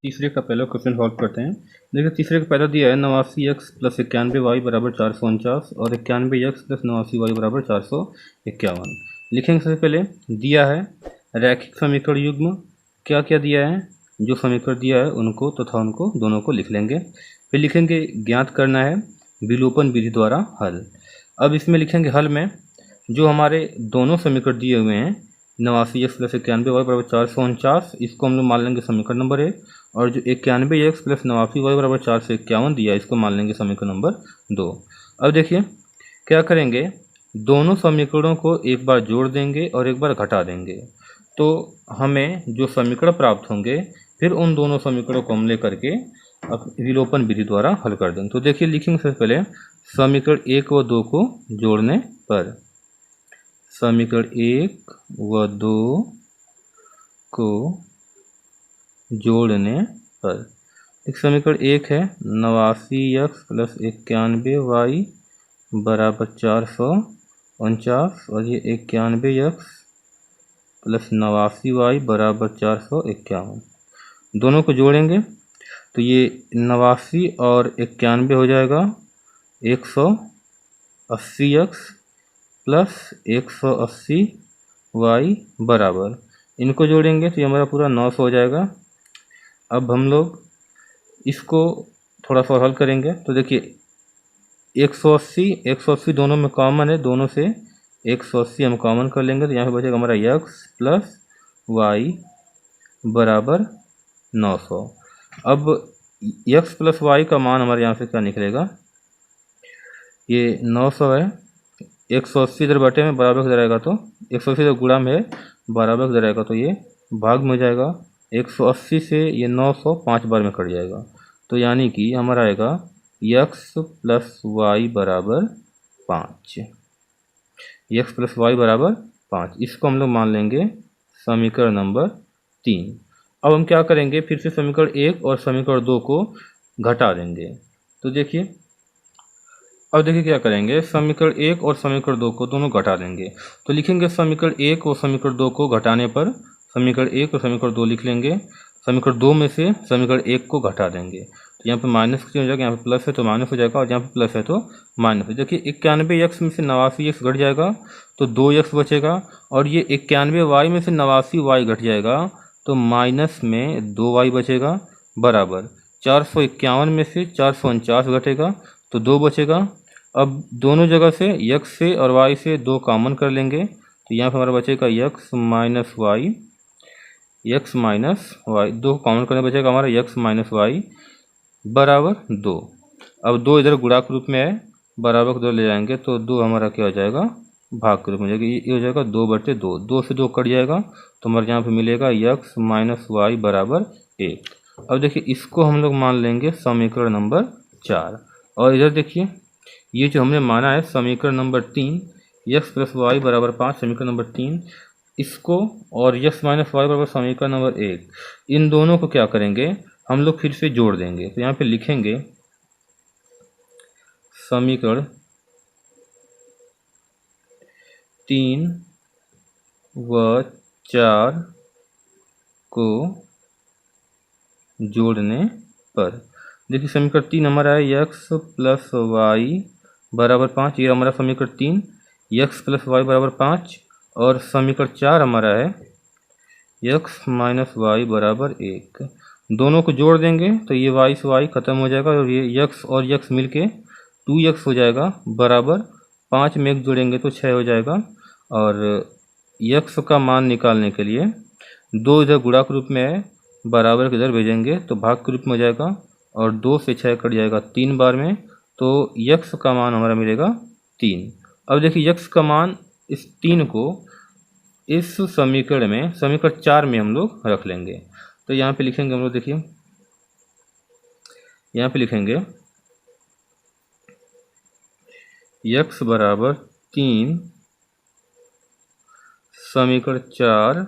तीसरे का पहला क्वेश्चन सॉल्व करते हैं। देखिए तीसरे का पहला दिया है 89x प्लस 91y बराबर 449 और 91x प्लस 89y बराबर 451। लिखेंगे सबसे पहले दिया है रैखिक समीकरण युग्म। क्या क्या दिया है, जो समीकरण दिया है उनको तथा उनको दोनों को लिख लेंगे। फिर लिखेंगे ज्ञात करना है विलोपन विधि द्वारा हल। अब इसमें लिखेंगे हल में जो हमारे दोनों समीकरण दिए हुए हैं 89x प्लस 91y बराबर 449, इसको हम लोग मान लेंगे समीकरण नंबर 1। और जो 91x प्लस 89y बराबर 451 दिया है इसको मान लेंगे समीकरण नंबर 2। अब देखिए क्या करेंगे, दोनों समीकरणों को एक बार जोड़ देंगे और एक बार घटा देंगे, तो हमें जो समीकरण प्राप्त होंगे फिर उन दोनों समीकरणों को हम लेकर के अब विलोपन विधि द्वारा हल कर देंगे। तो देखिए लिखेंगे सबसे पहले समीकरण 1 व 2 को जोड़ने पर, समीकरण 1 व 2 को जोड़ने पर एक समीकरण 1 है 89x प्लस 91y बराबर 449 और ये 91x प्लस 89y बराबर 451। दोनों को जोड़ेंगे तो ये 89 और 91 हो जाएगा 180x प्लस 180y बराबर, इनको जोड़ेंगे तो ये हमारा पूरा 900 हो जाएगा। अब हम लोग इसको थोड़ा सा हल करेंगे तो देखिए 180 दोनों में कॉमन है, दोनों से 180 हम कॉमन कर लेंगे तो यहाँ पे बचेगा हमारा x प्लस वाई बराबर 900। अब x प्लस वाई का मान हमारे यहाँ से क्या निकलेगा, ये 900 है, 180 इधर बटे में बराबर किधर आएगा तो 180 इधर गुणा में है बराबर किधर आएगा तो ये भाग में हो जाएगा। 180 से ये 900 5 बार में कट जाएगा, तो यानी कि हमारा आएगा x प्लस वाई बराबर 5, x प्लस वाई बराबर 5। इसको हम लोग मान लेंगे समीकरण नंबर 3। अब हम क्या करेंगे, फिर से समीकरण 1 और समीकरण 2 को घटा देंगे। तो देखिए अब देखिए क्या करेंगे, समीकरण 1 और समीकरण 2 को दोनों घटा देंगे। तो लिखेंगे समीकरण 1 और समीकरण 2 को घटाने पर समीकरण 1 और समीकरण 2 लिख लेंगे। समीकरण 2 में से समीकरण 1 को घटा देंगे तो यहाँ पे माइनस हो जाएगा, यहाँ पे प्लस है तो माइनस हो जाएगा और यहाँ पे प्लस है तो माइनस हो। देखिए 91x में से 89x घट जाएगा तो 2x बचेगा, और ये 91y में से 89y घट जाएगा तो माइनस में 2y बचेगा बराबर 451 में से 449 घटेगा तो 2 बचेगा। अब दोनों जगह से x से और y से 2 कॉमन कर लेंगे तो यहाँ पर हमारा बचेगा x माइनस वाई, 2 कॉमन करने बचेगा हमारा x माइनस वाई बराबर 2। अब 2 इधर गुणा के रूप में है, बराबर को 2 ले जाएंगे तो 2 हमारा क्या हो जाएगा, भाग के रूप में हो जाएगा। ये हो जाएगा 2/2, 2 से 2 कट जाएगा तो हमारे यहाँ पे मिलेगा x माइनस वाई बराबर 1। अब देखिए इसको हम लोग मान लेंगे समीकरण नंबर 4। और इधर देखिए ये जो हमने माना है समीकरण नंबर 3 x प्लस वाई बराबर 5 समीकरण नंबर 3, इसको और x माइनस वाई बराबर समीकरण नंबर 1, इन दोनों को क्या करेंगे हम लोग फिर से जोड़ देंगे। तो यहाँ पे लिखेंगे समीकरण 3 व 4 को जोड़ने पर देखिए समीकरण 3 हमारा है x प्लस वाई बराबर 5, ये हमारा समीकरण 3 x प्लस वाई बराबर 5, और समीकरण 4 हमारा है x माइनस वाई बराबर 1। दोनों को जोड़ देंगे तो ये y से y खत्म हो जाएगा और ये x और x मिलके 2x हो जाएगा बराबर 5 में 1 जोड़ेंगे तो 6 हो जाएगा। और x का मान निकालने के लिए 2 इधर गुणा के रूप में है, बराबर के इधर भेजेंगे तो भाग के रूप में हो जाएगा और 2 से 6 कट जाएगा 3 बार में, तो x का मान हमारा मिलेगा 3। अब देखिए x का मान इस 3 को इस समीकरण में समीकरण 4 में हम लोग रख लेंगे। तो यहाँ पे लिखेंगे हम लोग, देखिए यहाँ पे लिखेंगे x बराबर 3 समीकरण 4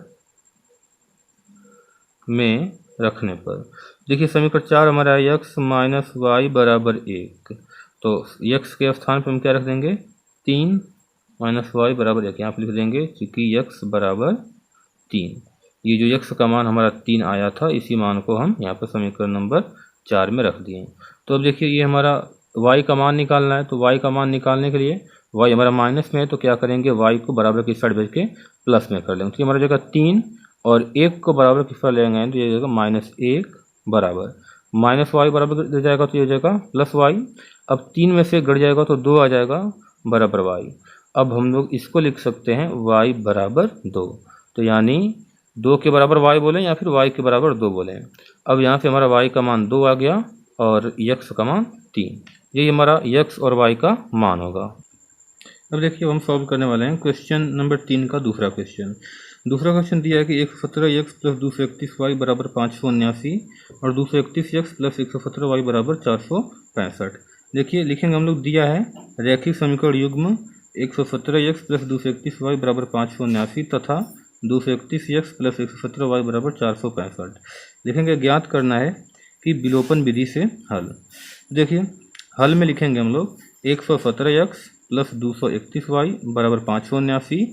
में रखने पर देखिए समीकरण 4 हमारा है x माइनस वाई बराबर 1, तो x के स्थान पर हम क्या रख देंगे 3 माइनस वाई बराबर 1, यहाँ पर लिख देंगे क्योंकि x बराबर 3। ये जो x का मान हमारा 3 आया था, इसी मान को हम यहाँ पर समीकरण नंबर 4 में रख दिए। तो अब देखिए ये हमारा y का मान निकालना है, तो y का मान निकालने के लिए y हमारा माइनस में है, तो क्या करेंगे, y को बराबर की साइड भेज के प्लस में कर लेंगे। तो ये हमारा जगह 3 और 1 को बराबर किस पर लेंगे, तो ये जगह -1 बराबर माइनस वाई बराबर दे जाएगा, तो ये जगह प्लस वाई। अब 3 में से घट जाएगा तो 2 आ जाएगा बराबर वाई। अब हम लोग इसको लिख सकते हैं y बराबर 2। तो यानी 2 के बराबर y बोलें या फिर y के बराबर 2 बोलें। अब यहाँ से हमारा y का मान 2 आ गया और x का मान 3। यही हमारा x और y का मान होगा। अब देखिए हम सॉल्व करने वाले हैं क्वेश्चन नंबर 3 का दूसरा क्वेश्चन। दूसरा क्वेश्चन दिया है कि 117x प्लस 231y बराबर 579 और 231x प्लस 117y बराबर 465। देखिए लिखेंगे हम लोग, दिया है रैखिक समीकरण युग्म 117x प्लस 231y बराबर 579 तथा 231x प्लस 117y बराबर 465। लिखेंगे ज्ञात करना है कि विलोपन विधि से हल। देखिए हल में लिखेंगे हम लोग 117x प्लस 231y बराबर 579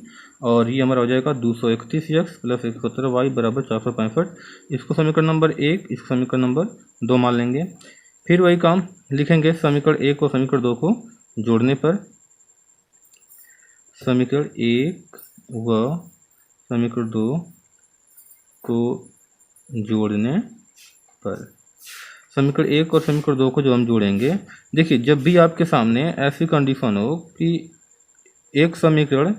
और ये हमारा हो जाएगा 231x प्लस 117y बराबर 465। इसको समीकरण नंबर 1, इसको समीकरण नंबर 2 मान लेंगे। फिर वही काम लिखेंगे, समीकरण 1 और समीकरण 2 को जोड़ने पर, समीकरण 1 व समीकरण 2 को जोड़ने पर, समीकरण 1 और समीकरण 2 को जो हम जोड़ेंगे, देखिए जब भी आपके सामने ऐसी कंडीशन हो कि एक समीकरण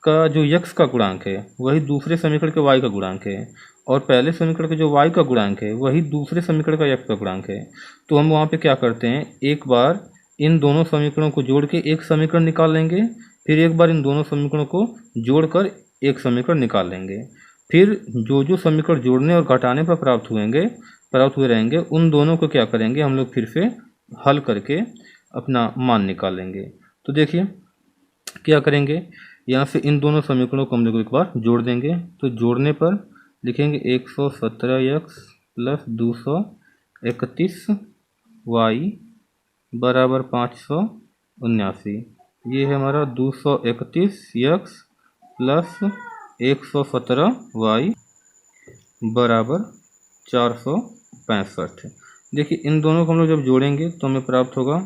का जो x का गुणांक है वही दूसरे समीकरण के y का गुणांक है और पहले समीकरण के जो y का गुणांक है वही दूसरे समीकरण का x का गुणांक है, तो हम वहाँ पे क्या करते हैं, एक बार इन दोनों समीकरणों को जोड़ के एक समीकरण निकाल लेंगे, फिर एक बार इन दोनों समीकरणों को जोड़कर एक समीकरण निकाल लेंगे। फिर जो समीकरण जोड़ने और घटाने पर प्राप्त हुए रहेंगे उन दोनों को क्या करेंगे, हम लोग फिर से हल करके अपना मान निकाल लेंगे। तो देखिए क्या करेंगे, यहाँ से इन दोनों समीकरणों को हम लोग एक बार जोड़ देंगे। तो जोड़ने पर लिखेंगे 117x प्लस 231y बराबर 579। ये है हमारा 231x प्लस 117y बराबर 465। देखिए इन दोनों को हम लोग जब जोड़ेंगे तो हमें प्राप्त होगा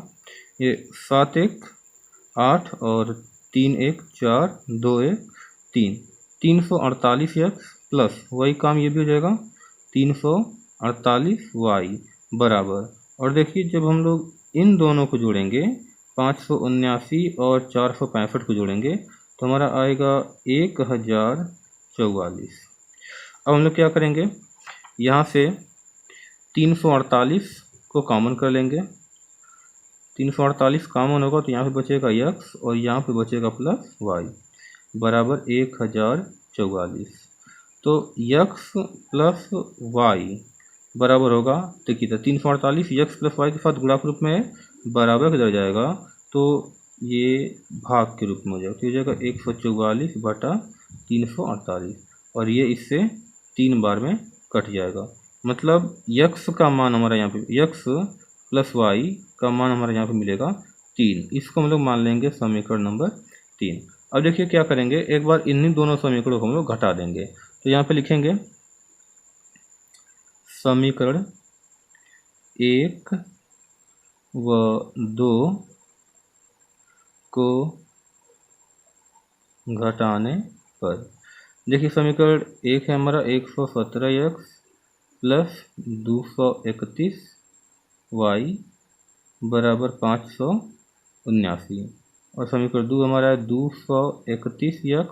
ये 7 1 8 और 3 1 4 2 1 3 348x प्लस वही काम ये भी हो जाएगा 348y बराबर, और देखिए जब हम लोग इन दोनों को जोड़ेंगे 579 और 465 को जोड़ेंगे तो हमारा आएगा 1044। अब हम लोग क्या करेंगे, यहाँ से 348 को कॉमन कर लेंगे। 348 कॉमन होगा तो यहाँ पे बचेगा x और यहाँ पे बचेगा प्लस y बराबर 1044। तो x प्लस y बराबर होगा, देखिए 348 x प्लस y के साथ गुणा के रूप में बराबर किधर जाएगा, तो ये भाग के रूप में हो जाएगा। तो ये जाएगा 144 बटा 348 और ये इससे 3 बार में कट जाएगा। मतलब x का मान हमारा यहाँ पे, x प्लस y का मान हमारा यहाँ पे मिलेगा 3। इसको हम लोग मान लेंगे समीकरण नंबर 3। अब देखिए क्या करेंगे, एक बार इन्हीं दोनों समीकरणों को हम लोग घटा देंगे। तो यहाँ पे लिखेंगे समीकरण 1 व 2 को घटाने पर, देखिए समीकरण 1 है हमारा 117x प्लस 231y बराबर 579 और समीकरण 2 हमारा है 231x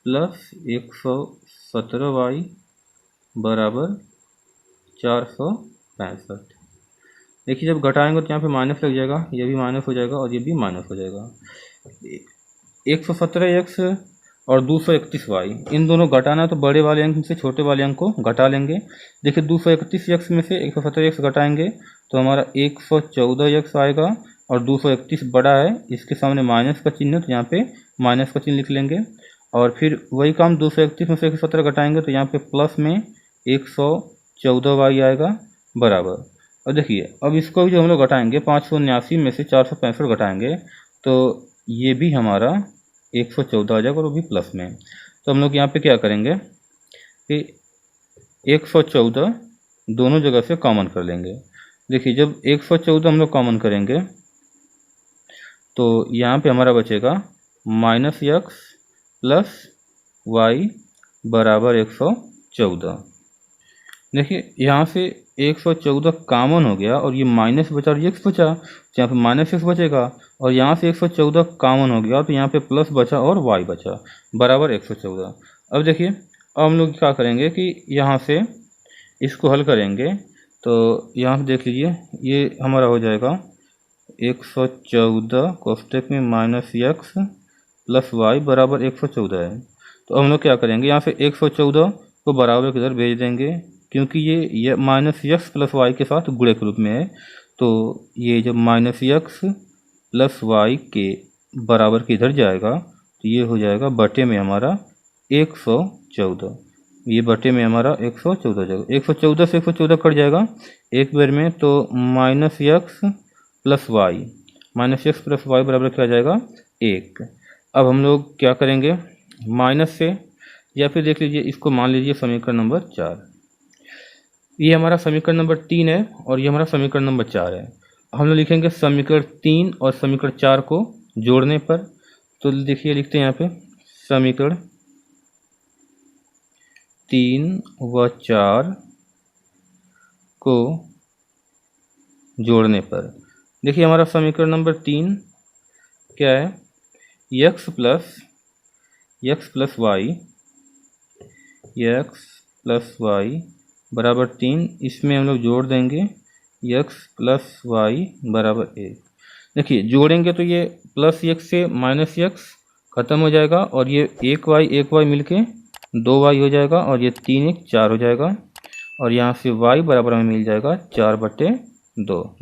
प्लस 117y बराबर 465। देखिए जब घटाएंगे तो यहाँ पे माइनस लग जाएगा, ये भी माइनस हो जाएगा और ये भी माइनस हो जाएगा। 117x और 231y इन दोनों घटाना है तो बड़े वाले अंक से छोटे वाले अंक को घटा लेंगे। देखिए 231x में से 117x घटाएंगे तो हमारा 114x आएगा और 231 बड़ा है, इसके सामने माइनस का चिन्ह है तो यहाँ पे माइनस का चिन्ह लिख लेंगे। और फिर वही काम 231 में से 117 घटाएंगे तो यहाँ पे प्लस में 114y आएगा बराबर। और देखिए अब इसको भी जो हम लोग घटाएंगे 579 में से 465 घटाएंगे तो ये भी हमारा 114 आ जाएगा और वो भी प्लस में। तो हम लोग यहाँ पे क्या करेंगे, पे 114 दोनों जगह से कॉमन कर लेंगे। देखिए जब 114 हम लोग कॉमन करेंगे तो यहाँ पे हमारा बचेगा -x प्लस वाई बराबर 114। देखिए यहाँ से 114 कॉमन हो गया और ये माइनस बचा और x बचा, तो यहाँ पे -x बचेगा और यहाँ से 114 कॉमन हो गया तो यहाँ पे प्लस बचा और y बचा बराबर 114। अब देखिए अब हम लोग क्या करेंगे कि यहाँ से इसको हल करेंगे तो यहाँ पे देख लीजिए ये हमारा हो जाएगा 114 कोष्टक में -x प्लस वाई बराबर 114 है। तो हम लोग क्या करेंगे यहाँ से 114 को बराबर की तरफ भेज देंगे क्योंकि ये -x प्लस वाई के साथ गुणे के रूप में है। तो ये जब -x प्लस वाई के बराबर के इधर जाएगा तो ये हो जाएगा बटे में हमारा 114। ये बटे में हमारा 114 जाएगा, 114 से 114 कट जाएगा एक बार में, तो -x प्लस वाई बराबर क्या जाएगा 1। अब हम लोग क्या करेंगे माइनस से, या फिर देख लीजिए इसको मान लीजिए समीकरण नंबर 4। ये हमारा समीकरण नंबर 3 है और ये हमारा समीकरण नंबर 4 है। हम लोग लिखेंगे समीकरण 3 और समीकरण 4 को जोड़ने पर। तो देखिए लिखते हैं यहाँ पे समीकरण 3 व 4 को जोड़ने पर। देखिए हमारा समीकरण नंबर 3 क्या है, x प्लस वाई बराबर 3, इसमें हम लोग जोड़ देंगे x प्लस वाई बराबर 1। देखिए जोड़ेंगे तो ये प्लस x से माइनस x खत्म हो जाएगा और ये 1y मिलके 2y हो जाएगा और ये 3 1 4 हो जाएगा और यहाँ से y बराबर हमें मिल जाएगा 4/2।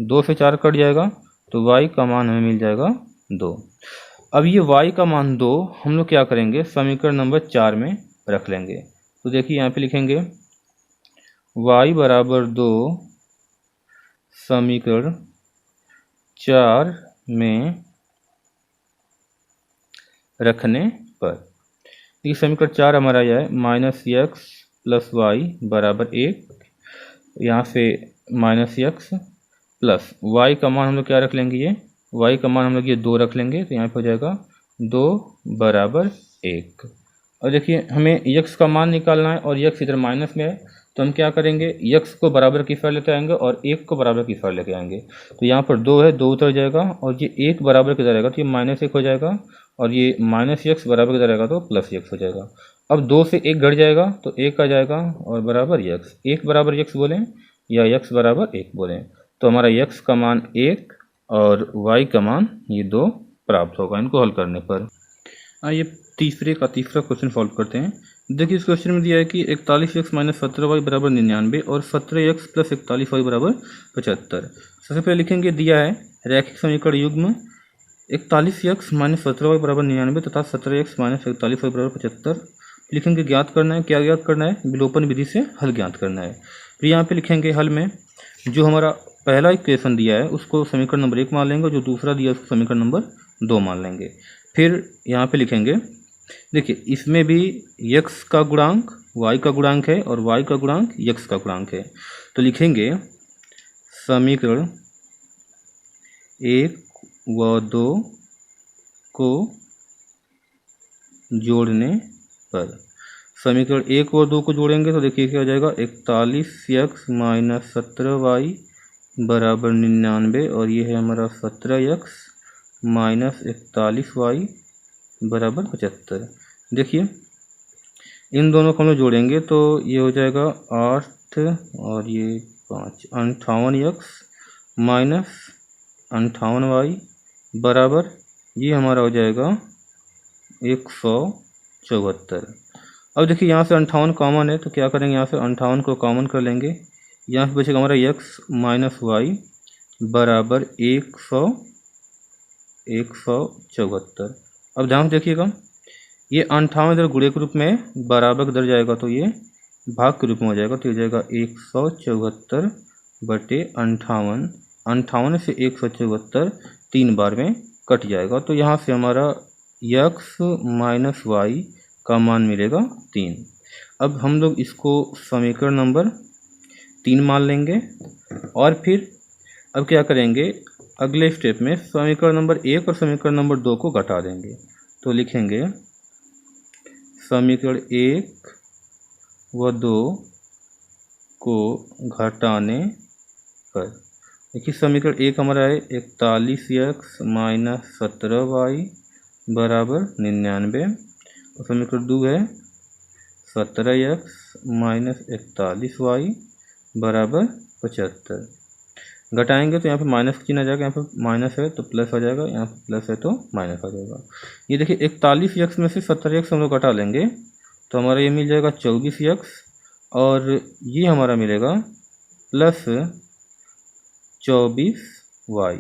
2 से 4 कट जाएगा तो y का मान हमें मिल जाएगा 2। अब ये y का मान 2 हम लोग क्या करेंगे समीकरण नंबर 4 में रख लेंगे। तो देखिए यहाँ पे लिखेंगे y बराबर 2 समीकरण 4 में रखने पर। ये समीकरण 4 हमारा यह है -x प्लस वाई बराबर 1, यहाँ से -x प्लस y का मान हम लोग क्या रख लेंगे, ये y का मान हम लोग ये 2 रख लेंगे तो यहाँ पे हो जाएगा 2 बराबर 1। और देखिए हमें x का मान निकालना है और x इधर माइनस में है तो हम क्या करेंगे x को बराबर की साइड लेते आएंगे और 1 को बराबर की साइड लेके आएंगे। तो यहाँ पर 2 है, 2 उतर जाएगा और ये 1 बराबर किधर रहेगा तो ये -1 हो जाएगा और ये -x बराबर किधर रहेगा तो +x हो जाएगा। अब 2 से 1 घट जाएगा तो 1 आ जाएगा और बराबर x, 1 बराबर x बोलें या x बराबर 1 बोलें तो हमारा x का मान 1 और y का मान ये 2 प्राप्त होगा इनको हल करने पर। आइए तीसरा क्वेश्चन सॉल्व करते हैं। देखिए इस क्वेश्चन में दिया है कि 41x माइनस 17y बराबर 99 और 17x प्लस 41y बराबर 75। सबसे पहले लिखेंगे दिया है रैखिक समीकरण युग्म 41x माइनस 17y बराबर 99 तथा 17x माइनस 41y बराबर 75 लिखेंगे। ज्ञात करना है, क्या ज्ञात करना है, विलोपन विधि से हल ज्ञात करना है। फिर यहाँ पे लिखेंगे हल में जो हमारा पहला इक्वेशन दिया है उसको समीकरण नंबर 1 मान लेंगे, जो दूसरा दिया है उसको समीकरण नंबर 2 मान लेंगे। फिर यहाँ पे लिखेंगे देखिए इसमें भी x का गुणांक y का गुणांक है और y का गुणांक x का गुणांक है। तो लिखेंगे समीकरण 1 व 2 को जोड़ने पर। समीकरण 1 और 2 को जोड़ेंगे तो देखिए क्या हो जाएगा 41x माइनस 17y बराबर 99 और ये है हमारा 17x माइनस 41y बराबर 75। देखिए इन दोनों को हम लोग जोड़ेंगे तो ये हो जाएगा 8 और ये 5 58x माइनस 58y बराबर ये हमारा हो जाएगा 174। अब देखिए यहाँ से 58 कॉमन है तो क्या करेंगे, यहाँ से 58 को कॉमन कर लेंगे। यहाँ से बचेगा हमारा x माइनस वाई बराबर 174। अब ध्यान से देखिएगा ये 58 इधर गुणे के रूप में बराबर इधर जाएगा तो ये भाग के रूप में हो जाएगा तो ये जाएगा 174 बटे 58। 58 से 174 3 बार में कट जाएगा तो यहाँ से हमारा x माइनस वाई का मान मिलेगा 3। अब हम लोग इसको समीकरण नंबर 3 मान लेंगे और फिर अब क्या करेंगे, अगले स्टेप में समीकरण नंबर 1 और समीकरण नंबर 2 को घटा देंगे। तो लिखेंगे समीकरण 1 व 2 को घटाने पर, देखिए समीकरण 1 हमारा है 41x माइनस 17y बराबर 99 और समीकरण 2 है 17x माइनस 41y बराबर 75। घटाएंगे तो यहाँ पे माइनस का चिन्ह आ जाएगा, यहाँ पे माइनस है तो प्लस आ जाएगा, यहाँ पे प्लस है तो माइनस आ जाएगा। ये देखिए 41x में से 17x हम लोग घटा लेंगे तो हमारा ये मिल जाएगा 24x और ये हमारा मिलेगा प्लस 24y।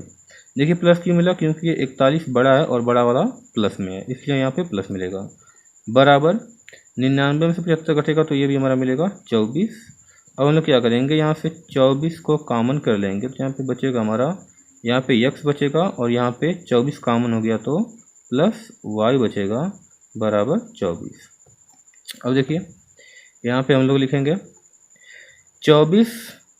देखिए प्लस क्यों मिला, क्योंकि ये 41 बड़ा है और बड़ा वाला प्लस में है, इसलिए यहाँ पे प्लस मिलेगा। बराबर 99 में से 75 घटेगा तो ये भी हमारा मिलेगा 24। अब हम लोग क्या करेंगे, यहाँ से 24 को कॉमन कर लेंगे तो यहाँ पे बचेगा हमारा, यहाँ पे x बचेगा और यहाँ पे 24 कॉमन हो गया तो प्लस y बचेगा बराबर 24। अब देखिए यहाँ पे हम लोग लिखेंगे 24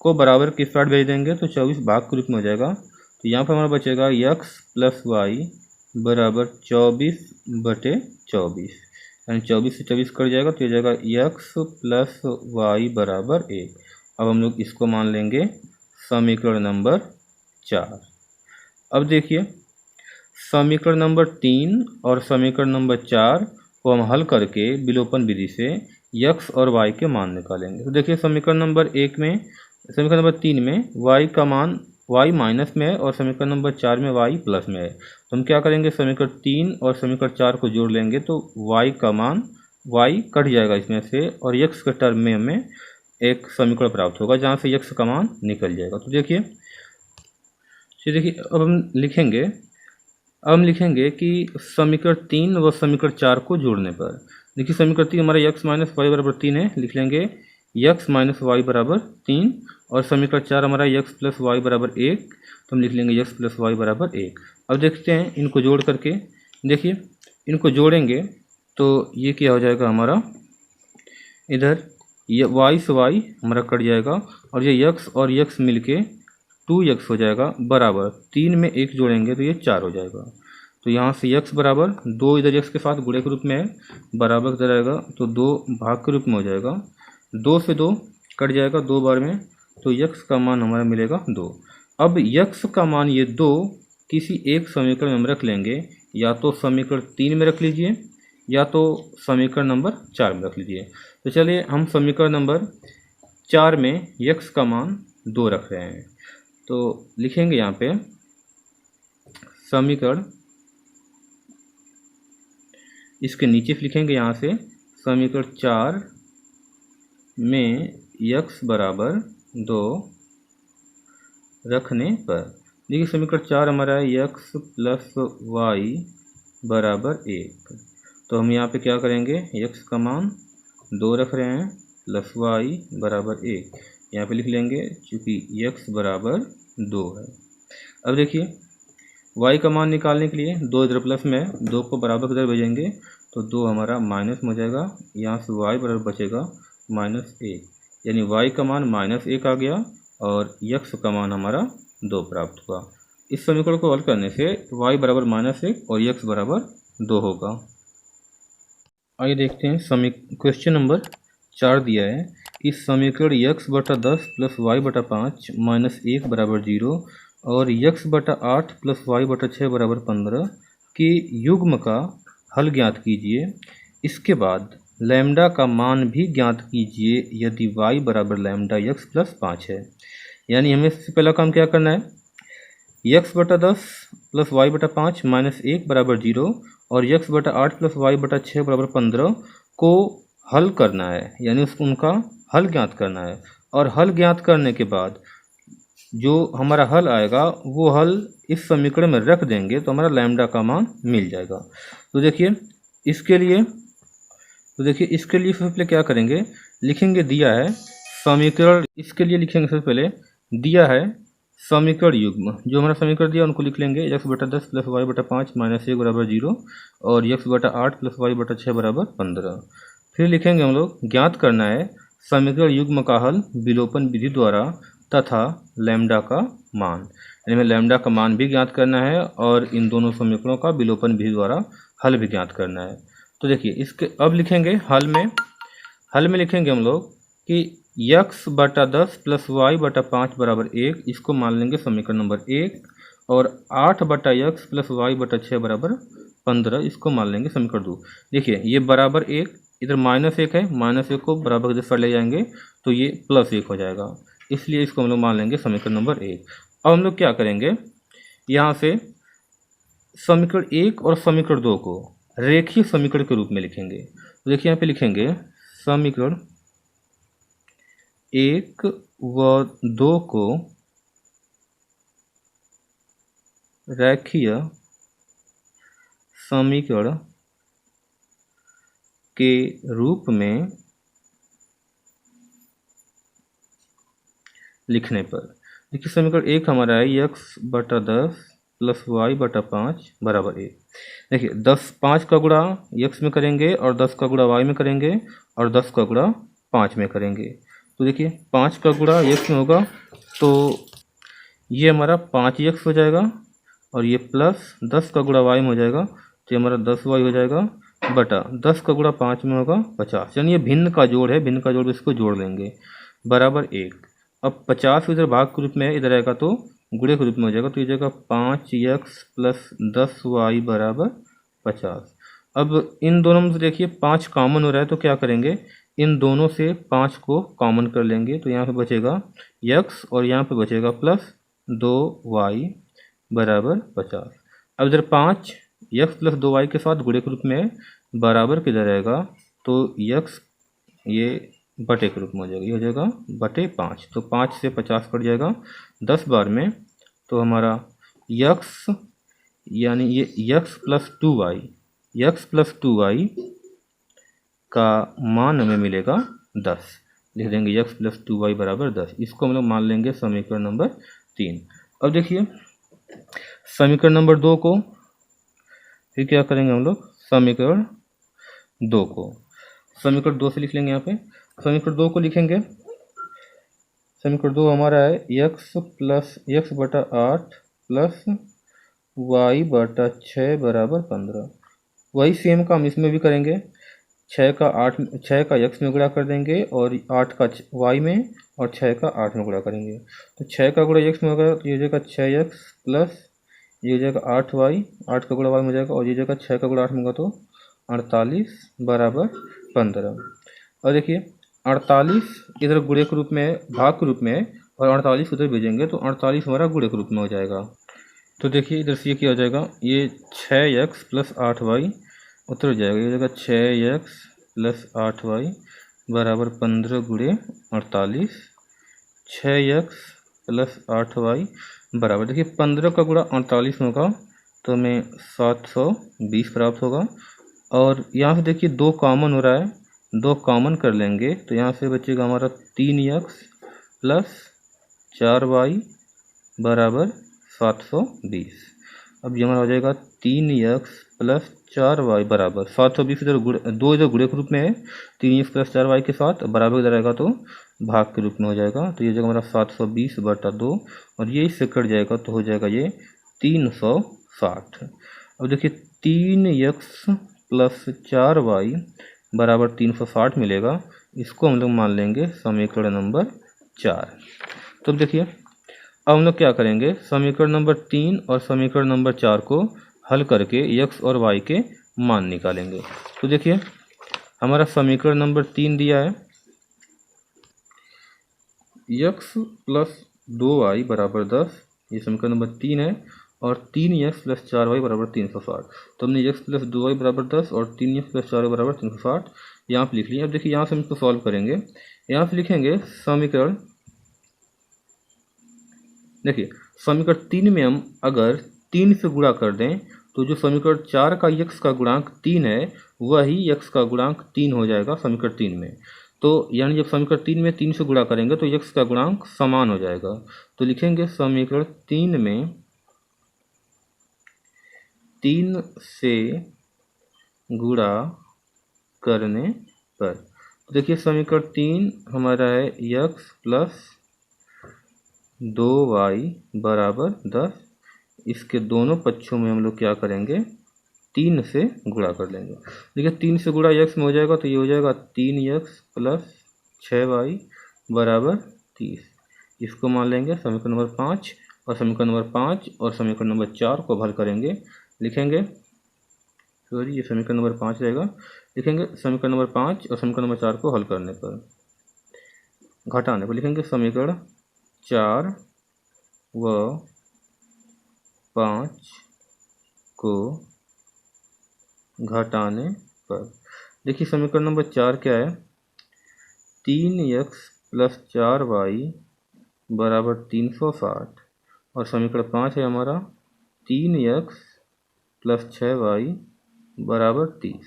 को बराबर किस साइड भेज देंगे तो 24 भाग के रूप में हो जाएगा। तो यहाँ पर हमारा बचेगा x प्लस वाई बराबर 24/24, यानी 24 से 24 कट जाएगा तो ये जाएगा x प्लस वाई बराबर 1। अब हम लोग इसको मान लेंगे समीकरण नंबर 4। अब देखिए समीकरण नंबर 3 और समीकरण नंबर 4 को हम हल करके विलोपन विधि से x और y के मान निकालेंगे। तो देखिए समीकरण नंबर 3 में y का मान y माइनस में है और समीकरण नंबर 4 में y प्लस में है। तो हम क्या करेंगे, समीकरण 3 और समीकरण 4 को जोड़ लेंगे तो y का मान y कट जाएगा इसमें से और x के टर्म में हमें एक समीकरण प्राप्त होगा जहाँ से x का मान निकल जाएगा। तो देखिए अब हम लिखेंगे कि समीकरण 3 व समीकरण 4 को जोड़ने पर, देखिए समीकरण 3 हमारा x माइनस वाई बराबर 3 है, लिख लेंगे x माइनस वाई बराबर 3 और समीकरण 4 हमारा x प्लस वाई बराबर 1, तो हम लिख लेंगे x प्लस वाई बराबर 1। अब देखते हैं इनको जोड़ करके, देखिए इनको जोड़ेंगे तो ये क्या हो जाएगा हमारा, इधर ये y से y हमारा कट जाएगा और ये x और x मिलके 2x हो जाएगा बराबर 3 में 1 जोड़ेंगे तो ये 4 हो जाएगा। तो यहाँ से x बराबर 2 इधर x के साथ गुणे के रूप में है, बराबर किधर आएगा तो 2 भाग के रूप में हो जाएगा। 2 से 2 कट जाएगा 2 बार में, तो x का मान हमारा मिलेगा 2। अब x का मान ये 2 किसी एक समीकरण में हम रख लेंगे, या तो समीकरण 3 में रख लीजिए या तो समीकरण नंबर 4 में रख लीजिए। तो चलिए हम समीकरण नंबर 4 में x का मान 2 रख रहे हैं, तो लिखेंगे यहाँ पे समीकरण, इसके नीचे लिखेंगे यहाँ से समीकरण 4 में x बराबर 2 रखने पर, देखिए समीकरण 4 हमारा है x प्लस वाई बराबर 1। तो हम यहाँ पे क्या करेंगे, x का मान 2 रख रहे हैं प्लस वाई बराबर 1, यहाँ पे लिख लेंगे चूँकि x बराबर 2 है। अब देखिए y का मान निकालने के लिए 2 इधर प्लस में है, 2 को बराबर किधर भेजेंगे तो 2 हमारा माइनस में हो जाएगा, यहाँ से y बराबर बचेगा -1, यानी y का मान -1 आ गया और x का मान हमारा 2 प्राप्त हुआ। इस समीकरण को हल करने से y बराबर -1 और x बराबर 2 होगा। आइए देखते हैं क्वेश्चन नंबर 4 दिया है, इस समीकरण x बटा 10 प्लस y बटा 5 माइनस 1 बराबर 0 और x बटा 8 प्लस y बटा 6 बराबर 15 के युग्म का हल ज्ञात कीजिए। इसके बाद लैम्डा का मान भी ज्ञात कीजिए यदि y बराबर लैम्डा x प्लस 5 है। यानी हमें सबसे पहला काम क्या करना है, x बटा 10 प्लस y बटा 5 माइनस 1 बराबर 0 और x बटा 8 प्लस y बटा 6 बराबर 15 को हल करना है, यानी उनका हल ज्ञात करना है। और हल ज्ञात करने के बाद जो हमारा हल आएगा वो हल इस समीकरण में रख देंगे तो हमारा लैम्डा का मान मिल जाएगा। तो देखिए इसके लिए सबसे पहले क्या करेंगे, लिखेंगे दिया है समीकरण, इसके लिए लिखेंगे सबसे पहले दिया है समीकरण युग्म, जो हमारा समीकरण दिया उनको लिख लेंगे x बटा 10 प्लस वाई बटा 5 माइनस 1 बराबर 0 और x बटा 8 प्लस वाई बटा 6 बराबर 15। फिर लिखेंगे हम लोग ज्ञात करना है समीकरण युग्म का हल विलोपन विधि द्वारा तथा लैम्डा का मान, यानी हमें लैम्डा का मान भी ज्ञात करना है और इन दोनों समीकरणों का विलोपन विधि द्वारा हल भी ज्ञात करना है। तो देखिए इसके अब लिखेंगे हल में लिखेंगे हम लोग कि x बटा 10 प्लस वाई बटा 5 बराबर 1, इसको मान लेंगे समीकरण नंबर 1, और 8 बटा x प्लस वाई बटा 6 बराबर 15, इसको मान लेंगे समीकरण 2। देखिए ये बराबर 1, इधर -1 है, -1 को बराबर की तरफ ले जाएंगे तो ये +1 हो जाएगा, इसलिए इसको हम लोग मान लेंगे समीकरण नंबर 1। अब हम लोग क्या करेंगे, यहाँ से समीकरण 1 और समीकरण 2 को रेखीय समीकरण के रूप में लिखेंगे। तो देखिए यहाँ पे लिखेंगे समीकरण 1 व 2 को रेखीय समीकरण के रूप में लिखने पर देखिए समीकरण 1 हमारा है x बटा 10 प्लस वाई बटा 5 बराबर 1। देखिए 5 का गुणा x में करेंगे और 10 का गुणा y में करेंगे और 10 का गुणा 5 में करेंगे। तो देखिए 5 का गुणा x में होगा तो ये हमारा 5x हो जाएगा, और ये प्लस 10 का गुणा y में हो जाएगा तो ये हमारा 10y हो जाएगा, बटा 10 का गुणा 5 में होगा 50, यानी ये भिन्न का जोड़ है, भिन्न का जोड़ इसको जोड़ लेंगे, बराबर 1। अब 50 इधर भाग के रूप में है, इधर आएगा तो गुणे के रूप में हो जाएगा, तो ये जाएगा 5x प्लस 10y बराबर 50। अब इन दोनों में से देखिए 5 कॉमन हो रहा है, तो क्या करेंगे, इन दोनों से 5 को कॉमन कर लेंगे, तो यहाँ पे बचेगा x और यहाँ पे बचेगा प्लस 2y बराबर 50। अब इधर 5x प्लस 2y के साथ गुणे के रूप में बराबर किधर रहेगा, तो x ये बटे के रूप में हो जाएगा, ये हो जाएगा बटे 5, तो 5 से 50 कट जाएगा 10 बार में, तो हमारा x यानी ये x प्लस 2y का मान हमें मिलेगा 10, लिख देंगे x प्लस 2y बराबर 10, इसको हम लोग मान लेंगे समीकरण नंबर 3। अब देखिए समीकरण नंबर 2 को फिर क्या करेंगे हम लोग, समीकरण 2 को समीकरण 2 से लिख लेंगे। यहाँ पे समीकरण 2 को लिखेंगे, समीकरण 2 हमारा है x बटा 8 प्लस y बटा 6 बराबर 15। वही सेम काम इसमें भी करेंगे, 6 का x में गुणा कर देंगे और 8 का y में और 6 का 8 में गुणा करेंगे, तो 6 का गुणा x में होगा तो ये हो जाएगा 6x प्लस ये हो जाएगा 8y, 8 का गुणा y में हो जाएगा, और ये जाएगा 6 का गुणा 8 में होगा तो 48 बराबर 15। और देखिए 48 इधर गुणे के रूप में भाग के रूप में और 48 उधर भेजेंगे तो 48 हमारा गुणे के रूप में हो जाएगा। तो देखिए इधर से ये क्या हो जाएगा, ये 6x प्लस 8y उतर जाएगा, ये हो जाएगा 6x प्लस 8y बराबर 15 गुणे 48, 6x प्लस 8y बराबर, देखिए 15 का गुणा 48 में होगा तो हमें 720 प्राप्त होगा। और यहाँ से देखिए 2 कॉमन हो रहा है, 2 कॉमन कर लेंगे तो यहाँ से बचेगा हमारा 3x प्लस 4y बराबर 720। अब ये हमारा हो जाएगा 3x प्लस 4y बराबर 720, इधर 2 इधर गुणे के रूप में है, 3x प्लस 4y के साथ बराबर इधर आएगा तो भाग के रूप में हो जाएगा, तो ये जगह हमारा 720 बटा 2 और ये इससे कट जाएगा तो हो जाएगा ये 360। अब देखिए 3x प्लस 4y बराबर 360 मिलेगा, इसको हम लोग मान लेंगे समीकरण नंबर 4। तो देखिए अब हम लोग क्या करेंगे, समीकरण नंबर 3 और समीकरण नंबर 4 को हल करके x और y के मान निकालेंगे। तो देखिए हमारा समीकरण नंबर 3 दिया है x प्लस 2y बराबर 10, ये समीकरण नंबर 3 है, और 3x प्लस 4y बराबर 360। तो हमने x प्लस 2y बराबर 10 और 3x प्लस 4y बराबर 360 यहाँ पर लिख लिया। अब देखिए यहाँ से हम इसको सॉल्व करेंगे, यहाँ से लिखेंगे समीकरण, देखिए समीकरण 3 में हम अगर 3 से गुणा कर दें तो जो समीकरण 4 का x का गुणांक 3 है वही x का गुणांक 3 हो जाएगा समीकरण 3 में। तो यानी जब समीकरण 3 में 3 से गुणा करेंगे तो x का गुणांक समान हो जाएगा। तो लिखेंगे समीकरण 3 में 3 से गुणा करने पर। तो देखिए समीकरण 3 हमारा है x प्लस 2y बराबर 10। इसके दोनों पक्षों में हम लोग क्या करेंगे, 3 से गुणा कर लेंगे। देखिए 3 से गुणा x में हो जाएगा तो ये हो जाएगा 3x प्लस 6y बराबर 30। इसको मान लेंगे समीकरण नंबर 5, और समीकरण नंबर 5 और समीकरण नंबर 4 को हल करेंगे। लिखेंगे, सॉरी, ये समीकरण नंबर 5 रहेगा। लिखेंगे समीकरण नंबर 5 और समीकरण नंबर 4 को हल करने पर, घटाने पर लिखेंगे समीकरण 4 व 5 को घटाने पर। देखिए समीकरण नंबर 4 क्या है, 3x प्लस 4y बराबर 360, और समीकरण 5 है हमारा 3x प्लस 6y बराबर 30।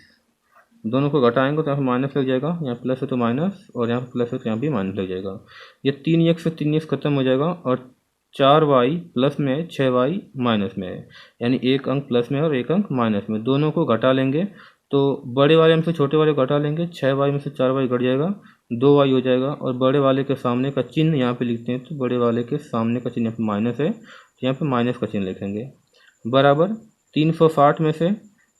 दोनों को घटाएंगे तो यहाँ पे माइनस लग जाएगा, यहाँ प्लस है तो माइनस, और यहाँ प्लस है तो यहाँ भी माइनस लग जाएगा। ये 3x से 3x खत्म हो जाएगा, और 4y प्लस में है, 6y माइनस में है, यानी एक अंक प्लस में है और एक अंक माइनस में। दोनों को घटा लेंगे तो बड़े वाले में से छोटे वाले को घटा लेंगे, 6y में से 4y घट जाएगा, 2y हो जाएगा, और बड़े वाले के सामने का चिन्ह यहाँ पे लिखते हैं, तो बड़े वाले के सामने का चिन्ह यहाँ पे माइनस है, तो यहाँ पे माइनस का चिन्ह लिखेंगे, बराबर 360 में से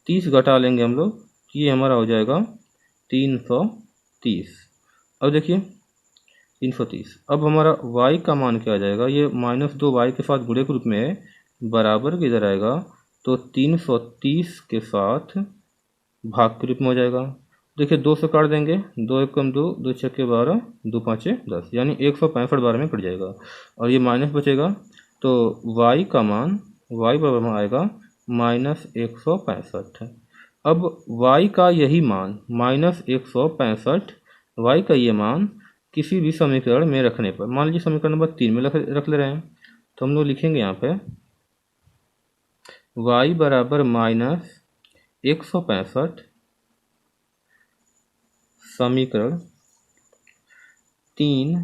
30 घटा लेंगे हम लोग, ये हमारा हो जाएगा 330। अब देखिए 330, अब हमारा y का मान क्या आ जाएगा, ये -2y के साथ गुणे के रूप में है, बराबर किधर आएगा, तो 330 के साथ भाग के रूप में हो जाएगा। देखिए 2 से काट देंगे, 2 एकम 2, 2 छक्के 12, 2 पाँचे 10, यानी 165 बार में कट जाएगा, और ये माइनस बचेगा, तो y का मान y बराबर आएगा -165। अब y का यही मान -165, y का ये मान किसी भी समीकरण में रखने पर, मान लीजिए समीकरण नंबर 3 में रख ले रहे हैं, तो हम लोग लिखेंगे यहाँ पे y बराबर -165 समीकरण 3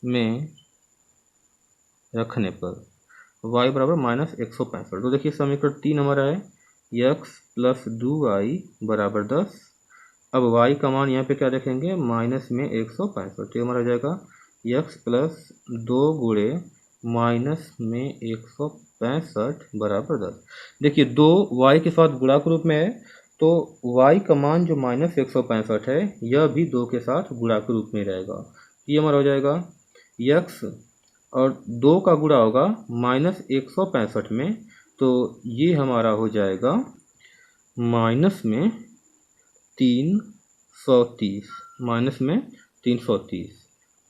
में रखने पर y बराबर -165। तो देखिए समीकरण 3 हमारा है x प्लस 2y बराबर 10। अब y का मान यहाँ पे क्या रखेंगे, माइनस में 165, तो हमारा हो जाएगा x प्लस 2 गुणे माइनस में 165 बराबर 10। देखिए 2 y के साथ गुणा के रूप में है, तो y का मान जो -165 है, यह भी 2 के साथ गुणा के रूप में रहेगा। ये हमारा हो जाएगा x, और 2 का गुणा होगा -165 में, तो ये हमारा हो जाएगा माइनस में 330, माइनस में 330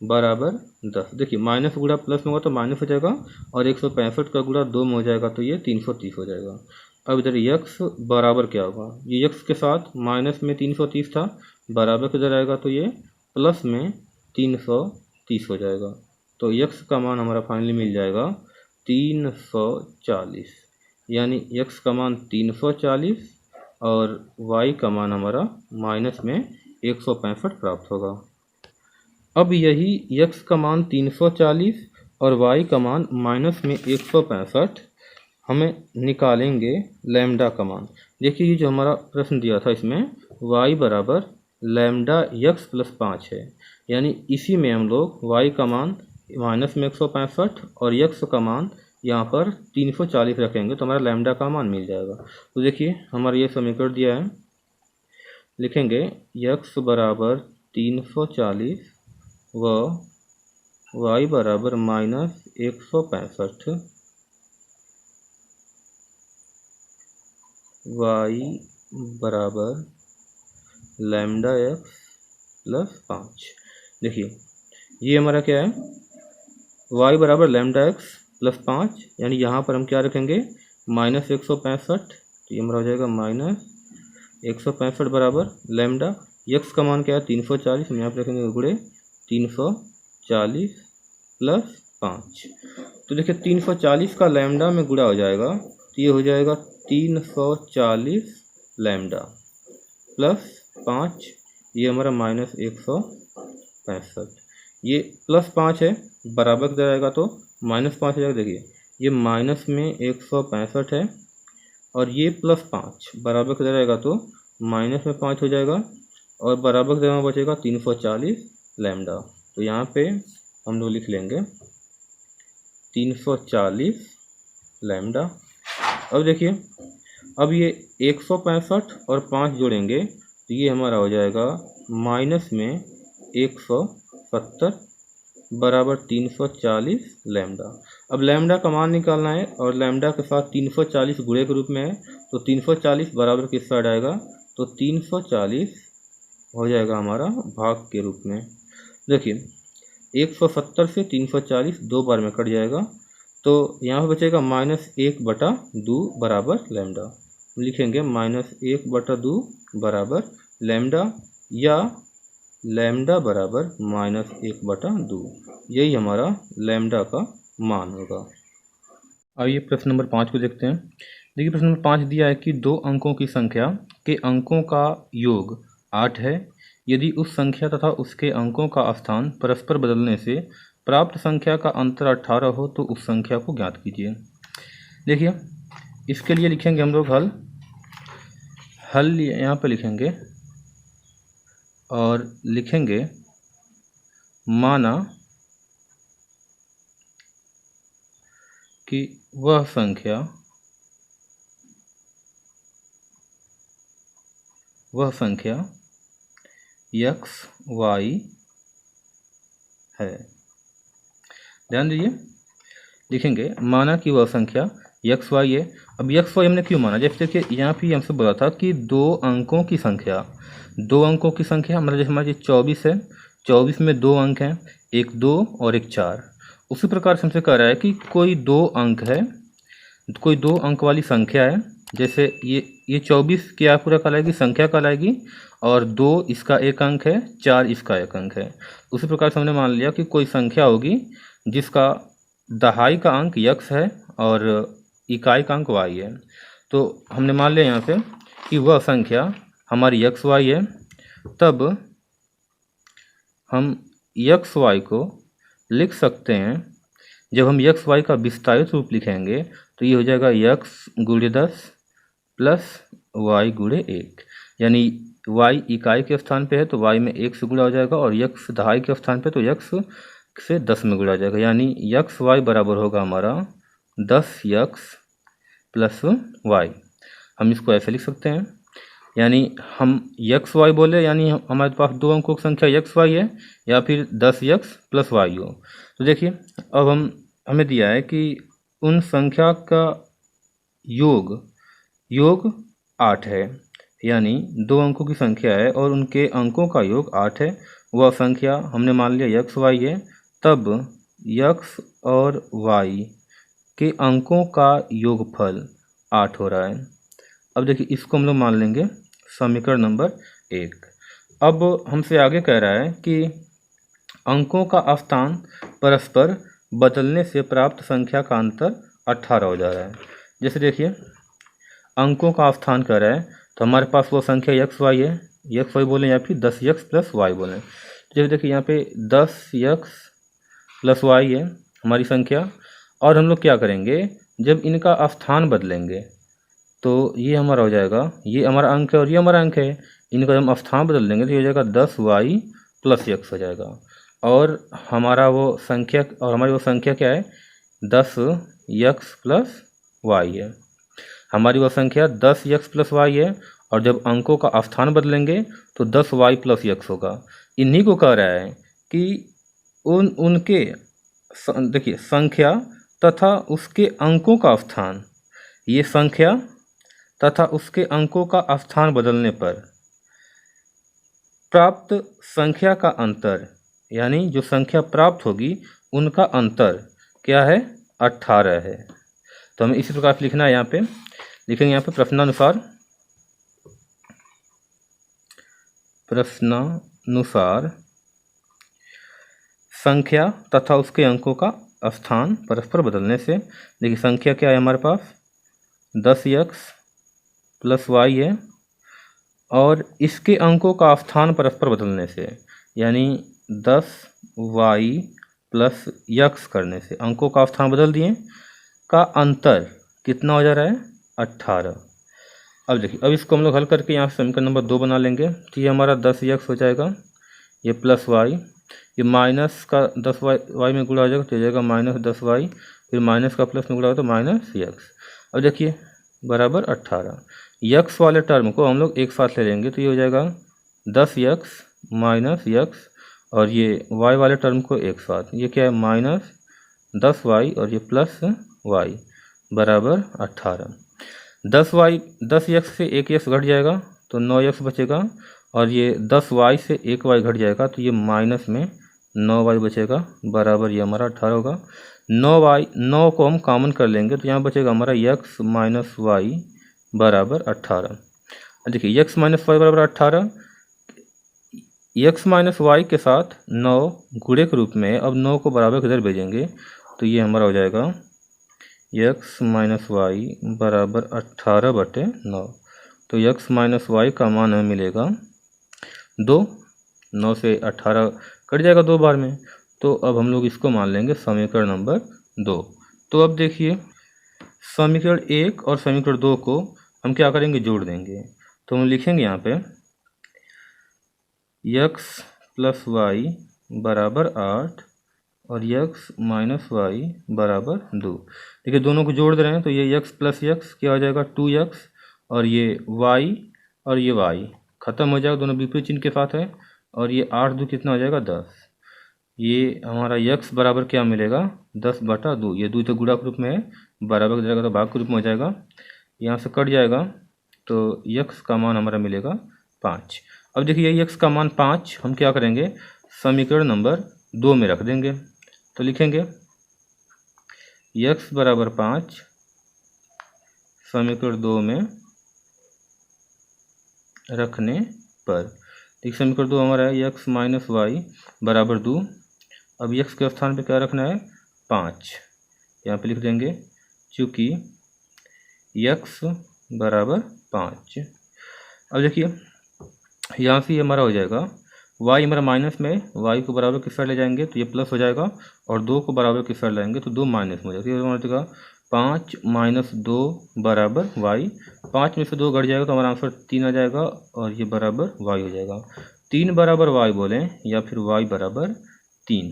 बराबर 10। देखिए माइनस गुणा प्लस में होगा तो माइनस हो जाएगा, और 165 का गुणा 2 में हो जाएगा तो ये 330 हो जाएगा। अब इधर x बराबर क्या होगा, ये x के साथ माइनस में 330 था, बराबर किधर आएगा, तो ये प्लस में 330 हो जाएगा। तो x का मान हमारा फाइनली मिल जाएगा 340, यानी x का मान 340 और y का मान हमारा माइनस में 165 प्राप्त होगा। अब यही x का मान 340 और y का मान माइनस में 165 हमें निकालेंगे लैम्डा का मान। देखिए ये जो हमारा प्रश्न दिया था, इसमें y बराबर लैम्डा x प्लस 5 है, यानी इसी में हम लोग y का मान माइनस में 165 और x का मान यहाँ पर 340 रखेंगे, तो हमारा लैम्डा का मान मिल जाएगा। तो देखिए हमारा ये समीकरण दिया है, लिखेंगे x बराबर 340 व y बराबर -165, y बराबर लैम्डा x प्लस 5। देखिए ये हमारा क्या है, y बराबर लैम्डा x प्लस 5, यानी यहाँ पर हम क्या रखेंगे -165, तो ये हमारा हो जाएगा -165 बराबर लैम्डा। x का मान क्या है 340, हम यहाँ पर रखेंगे गुणे 340 प्लस 5। तो देखिए 340 का लैम्डा में गुणा हो जाएगा, तो ये हो जाएगा 340 लैम्डा प्लस 5, ये हमारा -165, ये प्लस 5 है, बराबर किधर आएगा तो -5 हो जाएगा। देखिए ये माइनस में 165 है और ये प्लस 5 बराबर किधर आएगा तो माइनस में 5 हो जाएगा और बराबर जगह बचेगा 340 लैम्डा। तो यहाँ पे हम लोग लिख लेंगे 340 लैम्डा। अब देखिए, अब ये 165 और 5 जोड़ेंगे तो ये हमारा हो जाएगा माइनस में 170 बराबर 340 लैम्डा। अब लैम्डा का मान निकालना है और लैम्डा के साथ 340 गुणे के रूप में है, तो 340 बराबर किस साइड आएगा, तो 340 हो जाएगा हमारा भाग के रूप में। देखिए 170 से 340 दो बार में कट जाएगा, तो यहाँ पर बचेगा -1/2 बराबर लैम्डा। लिखेंगे -1/2 बराबर लैम्डा या लैम्डा बराबर -1/2। यही हमारा लैम्डा का मान होगा। आइए प्रश्न नंबर 5 को देखते हैं। देखिए प्रश्न नंबर 5 दिया है कि 2 अंकों की संख्या के अंकों का योग 8 है। यदि उस संख्या तथा उसके अंकों का स्थान परस्पर बदलने से प्राप्त संख्या का अंतर 18 हो तो उस संख्या को ज्ञात कीजिए। देखिए इसके लिए लिखेंगे हम लोग हल यहाँ पर लिखेंगे और लिखेंगे माना कि वह संख्या x y है। ध्यान दीजिए, लिखेंगे माना कि वह संख्या x y है। अब x y हमने क्यों माना, जैसे कि यहाँ भी हमसे बोला था कि 2 अंकों की संख्या मतलब जैसे हमारे 24 है, 24 में 2 अंक हैं, एक 2 और एक 4। उसी प्रकार से हमसे कह रहा है कि कोई 2 अंक है, कोई 2 अंक वाली संख्या है, जैसे ये 24 क्या पूरा कहलाएगी, संख्या कहलाएगी, और 2 इसका एक अंक है, 4 इसका एक अंक है। उसी प्रकार से हमने मान लिया कि कोई संख्या होगी जिसका दहाई का अंक x है और इकाई का अंक y है। तो हमने मान लिया यहाँ पे कि वह संख्या हमारी x y है। तब हम x y को लिख सकते हैं, जब हम x y का विस्तारित रूप लिखेंगे तो ये हो जाएगा x गुणे 10 प्लस y गुणे 1, यानी y इकाई के स्थान पे है तो y में 1 से गुणा हो जाएगा और x दहाई के स्थान पे तो x से 10 में गुणा हो जाएगा, यानी x y बराबर होगा हमारा 10x प्लस y। हम इसको ऐसे लिख सकते हैं, यानी हम x y बोले यानी हमारे पास 2 अंकों की संख्या x y है या फिर 10x प्लस y हो। तो देखिए अब हमें दिया है कि उन संख्या का योग 8 है, यानी 2 अंकों की संख्या है और उनके अंकों का योग 8 है। वह संख्या हमने मान लिया x y है, तब x और y के अंकों का योगफल 8 हो रहा है। अब देखिए इसको हम लोग मान लेंगे समीकरण नंबर 1। अब हमसे आगे कह रहा है कि अंकों का स्थान परस्पर बदलने से प्राप्त संख्या का अंतर 18 हो जा रहा है। जैसे देखिए अंकों का स्थान कह रहा है तो हमारे पास वो संख्या x y है, x y बोलें या फिर 10x प्लस y बोलें। जैसे देखिए यहाँ पे 10x प्लस y है हमारी संख्या, और हम लोग क्या करेंगे, जब इनका स्थान बदलेंगे तो ये हमारा हो जाएगा, ये हमारा अंक है और ये हमारा अंक है, इनका हम स्थान बदल देंगे तो ये हो जाएगा 10y प्लस x हो जाएगा। और हमारी वो संख्या क्या है, 10x प्लस y है। हमारी वो संख्या 10x प्लस y है और जब अंकों का स्थान बदलेंगे तो 10y प्लस x होगा। इन्हीं को कह रहा है कि उनके देखिए संख्या तथा उसके अंकों का स्थान, ये संख्या तथा उसके अंकों का स्थान बदलने पर प्राप्त संख्या का अंतर, यानी जो संख्या प्राप्त होगी उनका अंतर क्या है, 18 है। तो हमें इसी प्रकार से लिखना है, यहाँ पे लिखेंगे, यहाँ पे प्रश्नानुसार संख्या तथा उसके अंकों का स्थान परस्पर बदलने से, देखिए संख्या क्या है हमारे पास 10x प्लस y है और इसके अंकों का स्थान परस्पर बदलने से, यानी 10y प्लस x करने से अंकों का स्थान बदल दिए, का अंतर कितना हो जा रहा है, 18। अब देखिए, अब इसको हम लोग हल करके यहाँ समीकरण नंबर 2 बना लेंगे। तो ये हमारा 10x हो जाएगा, ये प्लस वाई, ये माइनस का 10y में गुणा हो जाएगा तो हो जाएगा -10y, फिर माइनस का प्लस में गुणा होगा तो -x। अब देखिए बराबर 18। यक्स वाले टर्म को हम लोग एक साथ ले लेंगे तो ये हो जाएगा 10x माइनस यक्स, और ये y वाले टर्म को एक साथ, ये क्या है -10y और ये प्लस y बराबर 18। 10x से 1x घट जाएगा तो 9x बचेगा, और ये 10y से 1y घट जाएगा तो ये माइनस में 9y बचेगा, बराबर ये हमारा 18 होगा। 9 को हम कॉमन कर लेंगे तो यहाँ बचेगा हमारा x माइनस वाई बराबर 18। देखिए x माइनस वाई बराबर 18, x माइनस वाई के साथ 9 गुणे के रूप में, अब 9 को बराबर किधर भेजेंगे तो ये हमारा हो जाएगा x माइनस वाई बराबर 18/9। तो x माइनस वाई का मान हमें मिलेगा 2। 9 से 18 कट जाएगा 2 बार में, तो अब हम लोग इसको मान लेंगे समीकरण नंबर 2। तो अब देखिए समीकरण 1 और समीकरण 2 को हम क्या करेंगे, जोड़ देंगे। तो हम लिखेंगे यहाँ पे x प्लस वाई बराबर 8 और x माइनस वाई बराबर 2। देखिए दोनों को जोड़ दे रहे हैं तो ये x प्लस x क्या हो जाएगा 2x, और ये y और ये y खत्म हो जाएगा, दोनों विपरीत चिन्ह के साथ है, और ये 8 2 कितना हो जाएगा 10। ये हमारा x बराबर क्या मिलेगा 10/2, ये 2 तो गुणा के रूप में है, बराबर हो जाएगा तो भाग के रूप में हो जाएगा, यहाँ से कट जाएगा तो x का मान हमारा मिलेगा 5। अब देखिए x का मान 5 हम क्या करेंगे, समीकरण नंबर 2 में रख देंगे। तो लिखेंगे x बराबर 5 समीकरण 2 में रखने पर, ठीक समीकरण 2 हमारा है x माइनस वाई बराबर 2। अब x के स्थान पे क्या रखना है 5, यहाँ पे लिख देंगे चूँकि x बराबर 5। अब देखिए यहाँ से हमारा हो जाएगा y हमारा माइनस में, y को बराबर किस साइड ले जाएंगे तो ये प्लस हो जाएगा, और 2 को बराबर किस साइड लाएंगे तो 2 माइनस में हो जाएगा। ये हमारा देगा 5 माइनस 2 बराबर y, 5 में से 2 घट जाएगा तो हमारा आंसर 3 आ जाएगा, और ये बराबर y हो जाएगा। 3 बराबर y बोलें या फिर y बराबर 3।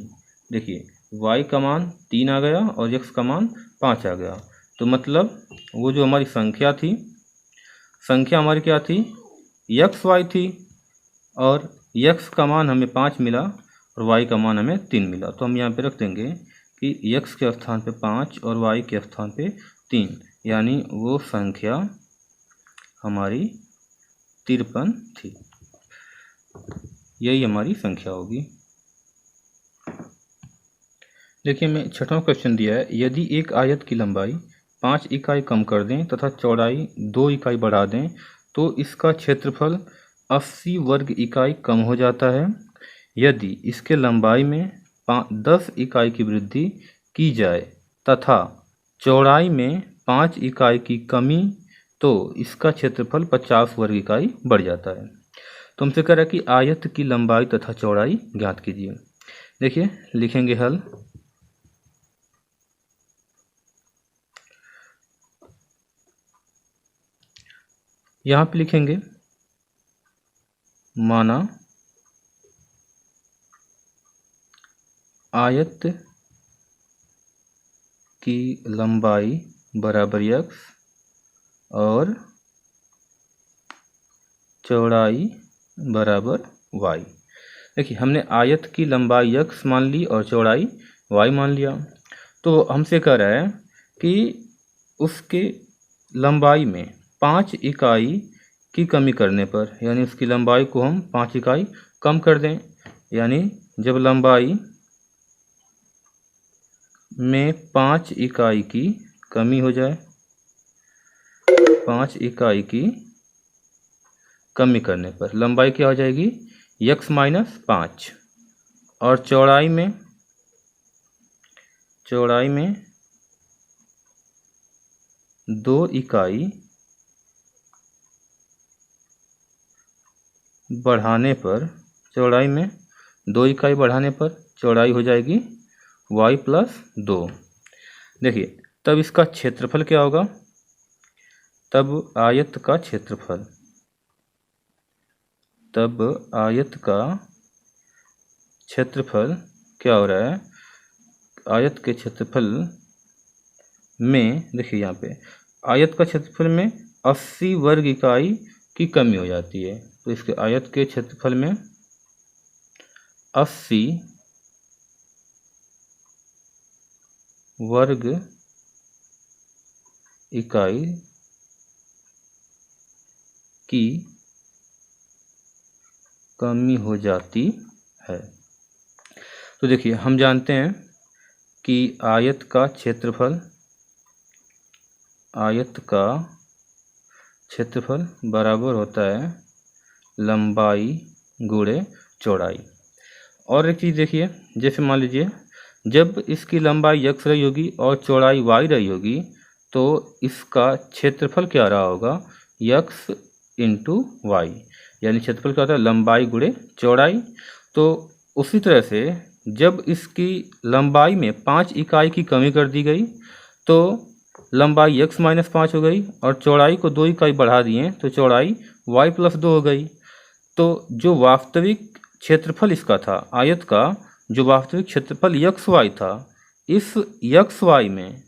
देखिए y का मान 3 आ गया और x का मान 5 आ गया, तो मतलब वो जो हमारी संख्या थी, संख्या हमारी क्या थी xy थी, और x का मान हमें 5 मिला और y का मान हमें 3 मिला। तो हम यहाँ पे रख देंगे कि x के स्थान पे 5 और y के स्थान पे 3, यानी वो संख्या हमारी 53 थी। यही हमारी संख्या होगी। देखिए मैं 6वां क्वेश्चन दिया है, यदि एक आयत की लंबाई 5 इकाई कम कर दें तथा चौड़ाई 2 इकाई बढ़ा दें तो इसका क्षेत्रफल 80 वर्ग इकाई कम हो जाता है। यदि इसके लंबाई में 10 इकाई की वृद्धि की जाए तथा चौड़ाई में 5 इकाई की कमी तो इसका क्षेत्रफल 50 वर्ग इकाई बढ़ जाता है। तो हमसे कह रहा है कि आयत की लंबाई तथा चौड़ाई ज्ञात कीजिए। देखिए लिखेंगे हल। यहाँ पे लिखेंगे माना आयत की लंबाई बराबर x और चौड़ाई बराबर y। देखिए हमने आयत की लंबाई x मान ली और चौड़ाई y मान लिया, तो हमसे कह रहा है कि उसके लंबाई में 5 इकाई की कमी करने पर, यानी उसकी लंबाई को हम 5 इकाई कम कर दें, यानी जब लंबाई में 5 इकाई की कमी हो जाए, 5 इकाई की कमी करने पर लंबाई क्या हो जाएगी x माइनस 5, और चौड़ाई में 2 इकाई बढ़ाने पर, चौड़ाई में 2 इकाई बढ़ाने पर चौड़ाई हो जाएगी y प्लस 2। देखिए तब इसका क्षेत्रफल क्या होगा, तब आयत का क्षेत्रफल, तब आयत का क्षेत्रफल क्या हो रहा है, आयत के क्षेत्रफल में देखिए यहाँ पे आयत का क्षेत्रफल में 80 वर्ग इकाई की कमी हो जाती है। तो इसके आयत के क्षेत्रफल में 80 वर्ग इकाई की कमी हो जाती है। तो देखिए हम जानते हैं कि आयत का क्षेत्रफल, आयत का क्षेत्रफल बराबर होता है लंबाई गुणे चौड़ाई। और एक चीज़ देखिए, जैसे मान लीजिए जब इसकी लंबाई x रही होगी और चौड़ाई y रही होगी तो इसका क्षेत्रफल क्या रहा होगा, x इंटू वाई, यानी क्षेत्रफल क्या होता है लंबाई गुणे चौड़ाई। तो उसी तरह से जब इसकी लंबाई में 5 इकाई की कमी कर दी गई तो लंबाई x माइनस 5 हो गई और चौड़ाई को 2 इकाई बढ़ा दिए तो चौड़ाई y प्लस 2 हो गई। तो जो वास्तविक क्षेत्रफल इसका था आयत का, जो वास्तविक क्षेत्रफल एक्स वाई था, इस एक्स वाई में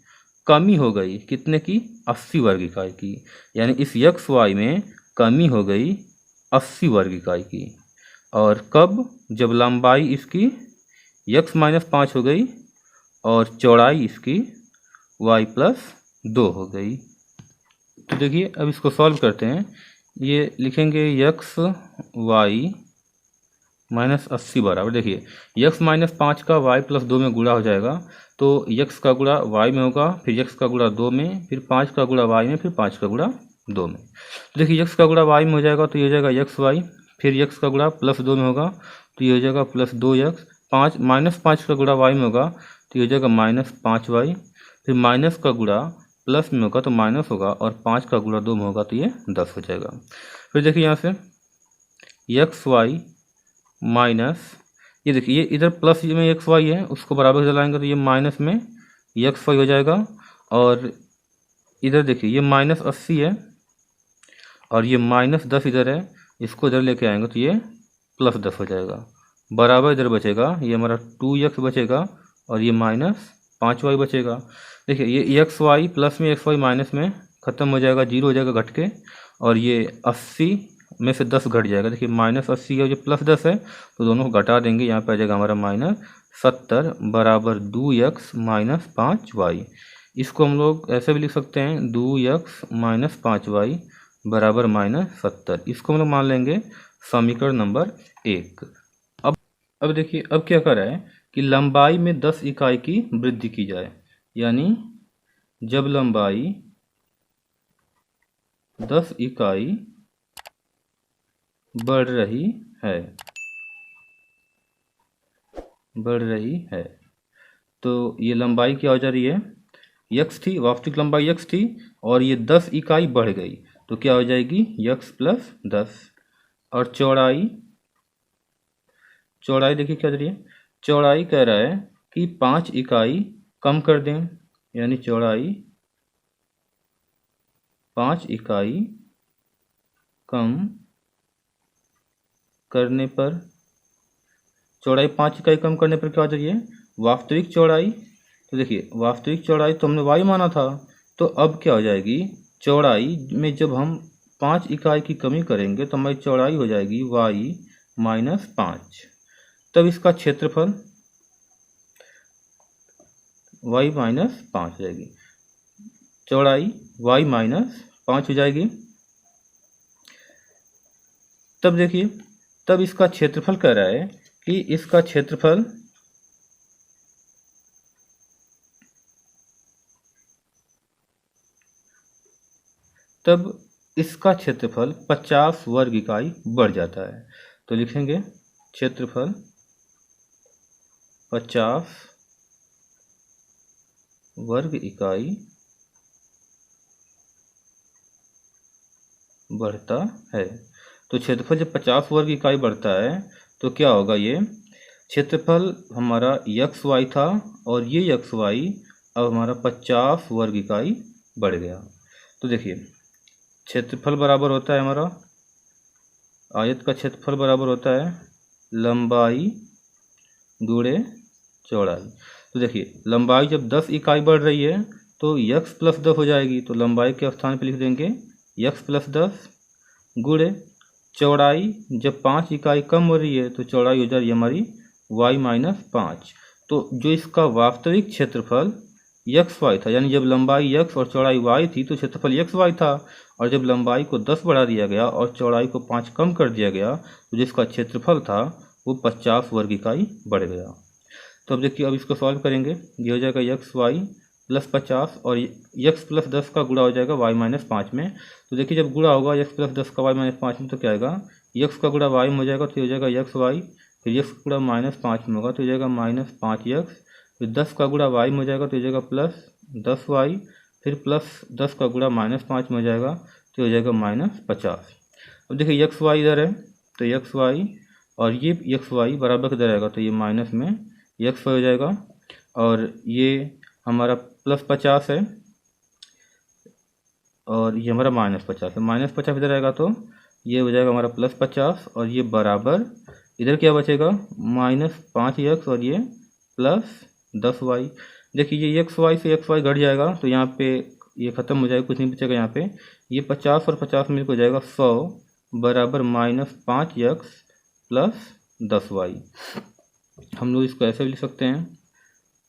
कमी हो गई कितने की, 80 वर्ग इकाई की। यानी इस एक्स वाई में कमी हो गई 80 वर्ग इकाई की। और कब, जब लंबाई इसकी x माइनस 5 हो गई और चौड़ाई इसकी y प्लस 2 हो गई। तो देखिए अब इसको सॉल्व करते हैं। ये लिखेंगे x y माइनस 80 बराबर, देखिए x माइनस 5 का y प्लस 2 में गुणा हो जाएगा तो x का गुणा y में होगा, फिर x का गुणा 2 में, फिर 5 का गुणा y में, फिर 5 का गुणा 2 में। तो देखिए x का गुणा y में हो जाएगा तो ये हो जाएगा एक्स वाई, फिर x का गुणा प्लस 2 में होगा तो ये हो जाएगा प्लस 2x, 5 माइनस 5 का गुणा y में होगा तो ये हो जाएगा माइनस 5y, फिर माइनस का गुणा प्लस में होगा तो माइनस होगा और 5 का गुणा 2 में होगा तो ये 10 हो जाएगा। फिर देखिए यहाँ से एक्स वाई माइनस, ये देखिए ये इधर प्लस में एक्स वाई है उसको बराबर चलाएंगे तो ये माइनस में एक्स वाई हो जाएगा। और इधर देखिए ये माइनस 80 है और ये माइनस 10 इधर है, इसको इधर लेके आएंगे तो ये प्लस 10 हो जाएगा। बराबर इधर बचेगा, ये हमारा 2x बचेगा और ये माइनस 5y बचेगा। देखिए ये एक्स वाई प्लस में एक्स वाई माइनस में ख़त्म हो जाएगा, 0 हो जाएगा घट के, और ये 80 में से 10 घट जाएगा। देखिए माइनस 80 है, जो प्लस 10 है तो दोनों को घटा देंगे, यहाँ पे आ जाएगा हमारा माइनस 70 बराबर 2x माइनस 5y। इसको हम लोग ऐसे भी लिख सकते हैं 2x माइनस 5y बराबर माइनस 70। इसको हम लोग मान लेंगे समीकरण नंबर 1। अब देखिए अब क्या कर रहा है कि लंबाई में 10 इकाई की वृद्धि की जाए, यानी जब लंबाई 10 इकाई बढ़ रही है तो ये लंबाई क्या हो जा रही है, x थी, वास्तविक लंबाई x थी और ये 10 इकाई बढ़ गई तो क्या हो जाएगी x प्लस 10। और चौड़ाई देखिए क्या हो रही है, चौड़ाई कह रहा है कि 5 इकाई कम कर दें, यानी चौड़ाई 5 इकाई कम करने पर, चौड़ाई 5 इकाई कम करने पर क्या हो जाएगी वास्तविक चौड़ाई। तो देखिए वास्तविक चौड़ाई तो हमने y माना था, तो अब क्या हो जाएगी चौड़ाई में जब हम 5 इकाई की कमी करेंगे तो हमारी चौड़ाई हो जाएगी y माइनस 5। तब इसका क्षेत्रफल y माइनस 5 हो जाएगी, चौड़ाई y माइनस 5 हो जाएगी। तब देखिए तब इसका क्षेत्रफल कह रहा है कि इसका क्षेत्रफल तब इसका क्षेत्रफल 50 वर्ग इकाई बढ़ जाता है। तो लिखेंगे क्षेत्रफल 50 वर्ग इकाई बढ़ता है। तो क्षेत्रफल जब 50 वर्ग इकाई बढ़ता है तो क्या होगा, ये क्षेत्रफल हमारा एक्स वाई था और ये एक्स वाई अब हमारा 50 वर्ग इकाई बढ़ गया। तो देखिए क्षेत्रफल बराबर होता है हमारा, आयत का क्षेत्रफल बराबर होता है लंबाई गुणे चौड़ाई। तो देखिए लंबाई जब 10 इकाई बढ़ रही है तो x प्लस 10 हो जाएगी, तो लंबाई के स्थान पर लिख देंगे x प्लस 10 गुणे चौड़ाई जब 5 इकाई कम हो रही है तो चौड़ाई हो जाएगी हमारी y माइनस 5। तो जो इसका वास्तविक क्षेत्रफल एक्स वाई था, यानी जब लंबाई x और चौड़ाई y थी तो क्षेत्रफल एक्स वाई था, और जब लंबाई को 10 बढ़ा दिया गया और चौड़ाई को 5 कम कर दिया गया तो जिसका क्षेत्रफल था वो 50 वर्ग इकाई बढ़ गया। तो अब देखिए, अब इसको सॉल्व करेंगे, ये हो जाएगा एक्स वाई प्लस 50 और x प्लस 10 का गुणा हो जाएगा y माइनस 5 में। तो देखिए जब गुणा होगा x प्लस 10 का y माइनस 5 में तो क्या आएगा, x का गुणा y में हो जाएगा तो ये हो जाएगा एक्स वाई, फिर x का गुणा माइनस 5 में होगा तो हो जाएगा माइनस 5x, फिर 10 का गुणा y में हो जाएगा तो हो जाएगा प्लस 10y, फिर प्लस 10 का गुणा माइनस 5 में हो जाएगा तो हो जाएगा माइनस 50। अब देखिए एक्स वाई इधर है तो एक्स वाई और ये एक्स वाई बराबर किधर आएगा तो ये माइनस में एक्स वाई हो जाएगा, और ये हमारा प्लस 50 है और ये हमारा माइनस 50 है, माइनस 50 इधर आएगा तो ये हो जाएगा हमारा प्लस 50, और ये बराबर इधर क्या बचेगा माइनस 5x और ये प्लस 10y। देखिए ये एक्स वाई से एक्स वाई घट जाएगा तो यहाँ पे ये ख़त्म हो जाएगा, कुछ नहीं बचेगा यहाँ पे, ये 50 और 50 मिलकर हो जाएगा 100 बराबर माइनस 5x प्लस 10y। हम लोग इसको ऐसे भी लिख सकते हैं,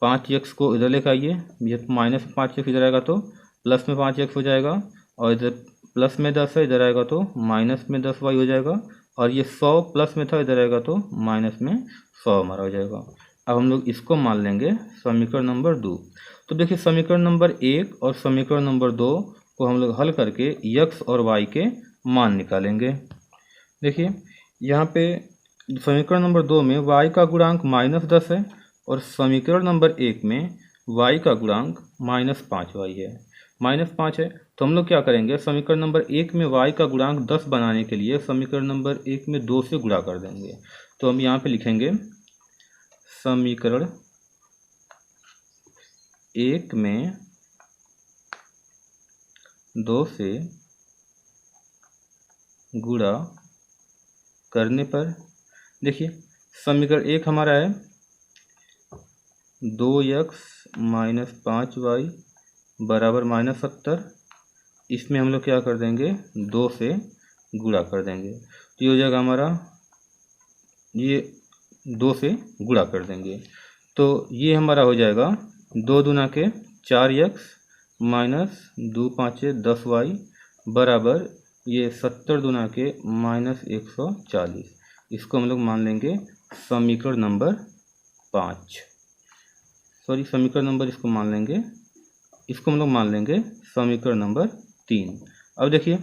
5x को इधर लेकर आइए, ये माइनस 5x इधर आएगा तो प्लस में 5x हो जाएगा, और इधर प्लस में 10 है इधर आएगा तो माइनस में 10y हो जाएगा, और ये 100 प्लस में था इधर आएगा तो माइनस में 100 हमारा हो जाएगा। अब हम लोग इसको मान लेंगे समीकरण नंबर 2। तो देखिए समीकरण नंबर 1 और समीकरण नंबर 2 को हम लोग हल करके x और y के मान निकालेंगे। देखिए यहाँ पे समीकरण नंबर 2 में y का गुणांक -10 है और समीकरण नंबर 1 में y का गुणांक -5y है, -5 है। तो हम लोग क्या करेंगे, समीकरण नंबर 1 में y का गुणांक 10 बनाने के लिए समीकरण नंबर 1 में 2 से गुणा कर देंगे। तो हम यहाँ पे लिखेंगे समीकरण 1 में 2 से गुणा करने पर, देखिए समीकरण 1 हमारा है 2x माइनस 5y बराबर -70, इसमें हम लोग क्या कर देंगे 2 से गुणा कर देंगे, तो ये हो जाएगा हमारा, ये 2 से गुणा कर देंगे तो ये हमारा हो जाएगा 2 दूना के 4x माइनस 2 5 10y बराबर ये 70 दूना के -140। इसको हम लोग मान लेंगे समीकरण नंबर 5, सॉरी समीकरण नंबर इसको मान लेंगे, इसको हम लोग मान लेंगे समीकरण नंबर 3। अब देखिए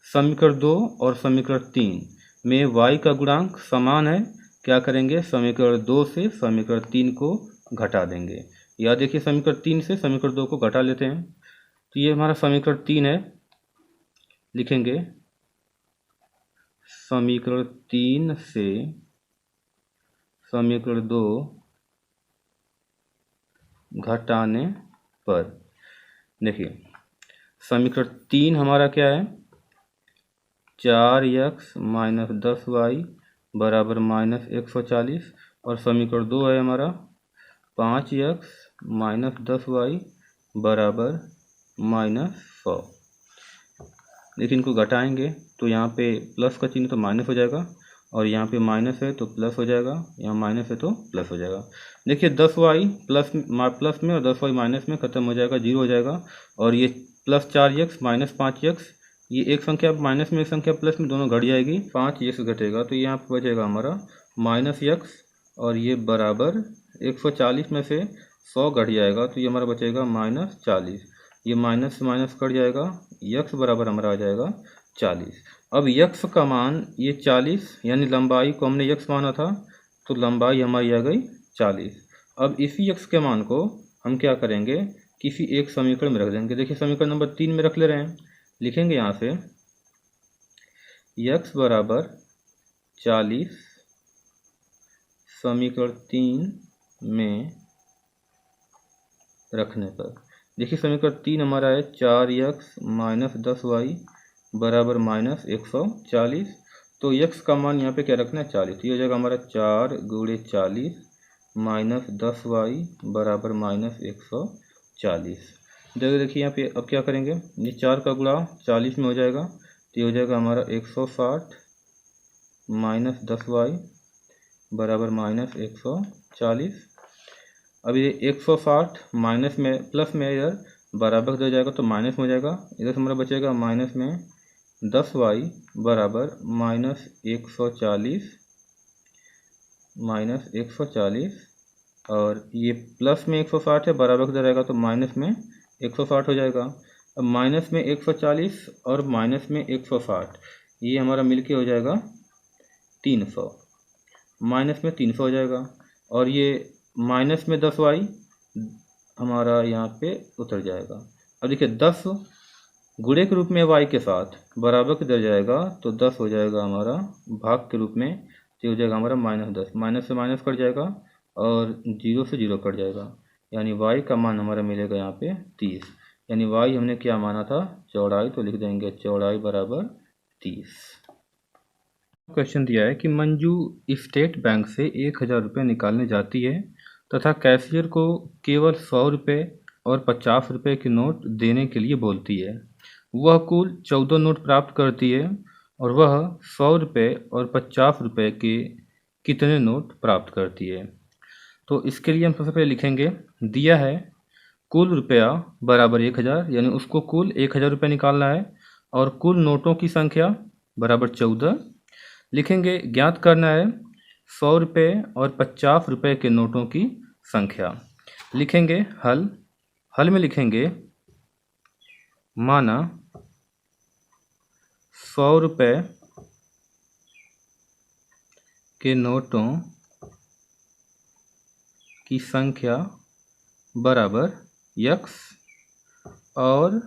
समीकरण 2 और समीकरण 3 में y का गुणांक समान है, क्या करेंगे समीकरण 2 से समीकरण 3 को घटा देंगे, या देखिए समीकरण 3 से समीकरण 2 को घटा लेते हैं, तो ये हमारा समीकरण 3 है, लिखेंगे समीकरण 3 से समीकरण 2 घटाने पर, देखिए समीकरण 3 हमारा क्या है 4x माइनस 10y बराबर -140, और समीकरण 2 है हमारा 5x माइनस 10y बराबर -100। लेकिन इनको घटाएंगे तो यहाँ पे प्लस का चिन्ह तो माइनस हो जाएगा, और यहाँ पे माइनस है तो प्लस हो जाएगा, यहाँ माइनस है तो प्लस हो जाएगा। देखिए 10y प्लस में और 10y माइनस में ख़त्म हो जाएगा, जीरो हो जाएगा, और ये प्लस 4x माइनस 5x, ये एक संख्या माइनस में एक संख्या प्लस में दोनों घट जाएगी, 5x घटेगा तो यहाँ पर बचेगा हमारा -x, और ये बराबर 140 में से 100 घट जाएगा तो ये हमारा बचेगा -40, ये माइनस से माइनस कट जाएगा, x बराबर हमारा आ जाएगा 40। अब x का मान ये 40, यानी लंबाई को हमने x माना था तो लंबाई हमारी आ गई 40। अब इसी x के मान को हम क्या करेंगे किसी एक समीकरण में रख देंगे। देखिए समीकरण नंबर 3 में रख ले रहे हैं, लिखेंगे यहाँ से x बराबर 40 समीकरण 3 में रखने पर, देखिए समीकरण 3 हमारा है 4x माइनस 10y बराबर माइनस 140। तो यक्स का मान यहाँ पे क्या रखना है 40। ये हो जाएगा हमारा 4 गुणे 40 माइनस 10y बराबर माइनस 140। देखिए यहाँ पे अब क्या करेंगे, ये 4 का गुणा 40 में हो जाएगा, तो ये हो जाएगा हमारा 160 माइनस 10y बराबर माइनस 140। अब ये 160 माइनस में प्लस में इधर बराबर हो जाएगा तो माइनस में हो जाएगा, इधर से हमारा बचेगा माइनस में 10y बराबर माइनस 140 माइनस 140। और ये प्लस में 160 है, बराबर किधर रहेगा तो माइनस में 160 हो जाएगा। अब माइनस में 140 और माइनस में 160 ये हमारा मिलके हो जाएगा 300, माइनस में 300 हो जाएगा। और ये माइनस में 10y हमारा यहाँ पे उतर जाएगा। अब देखिए 10 गुणे के रूप में y के साथ बराबर किधर जाएगा तो 10 हो जाएगा हमारा भाग के रूप में, तो हो जाएगा हमारा माइनस 10, माइनस से माइनस कट जाएगा और 0 से 0 कट जाएगा, यानी y का मान हमारा मिलेगा यहाँ पे 30। यानी y हमने क्या माना था चौड़ाई, तो लिख देंगे चौड़ाई बराबर 30। क्वेश्चन दिया है कि मंजू स्टेट बैंक से 1000 रुपये निकालने जाती है तथा कैशियर को केवल 100 रुपये और 50 रुपये के नोट देने के लिए बोलती है। वह कुल 14 नोट प्राप्त करती है और वह 100 रुपये और 50 रुपये के कितने नोट प्राप्त करती है। तो इसके लिए हम सबसे पहले लिखेंगे, दिया है कुल रुपया बराबर 1000, यानी उसको कुल 1000 रुपये निकालना है और कुल नोटों की संख्या बराबर 14 लिखेंगे। ज्ञात करना है 100 रुपये और 50 रुपये के नोटों की संख्या। लिखेंगे हल में लिखेंगे माना 100 रुपये के नोटों की संख्या बराबर x और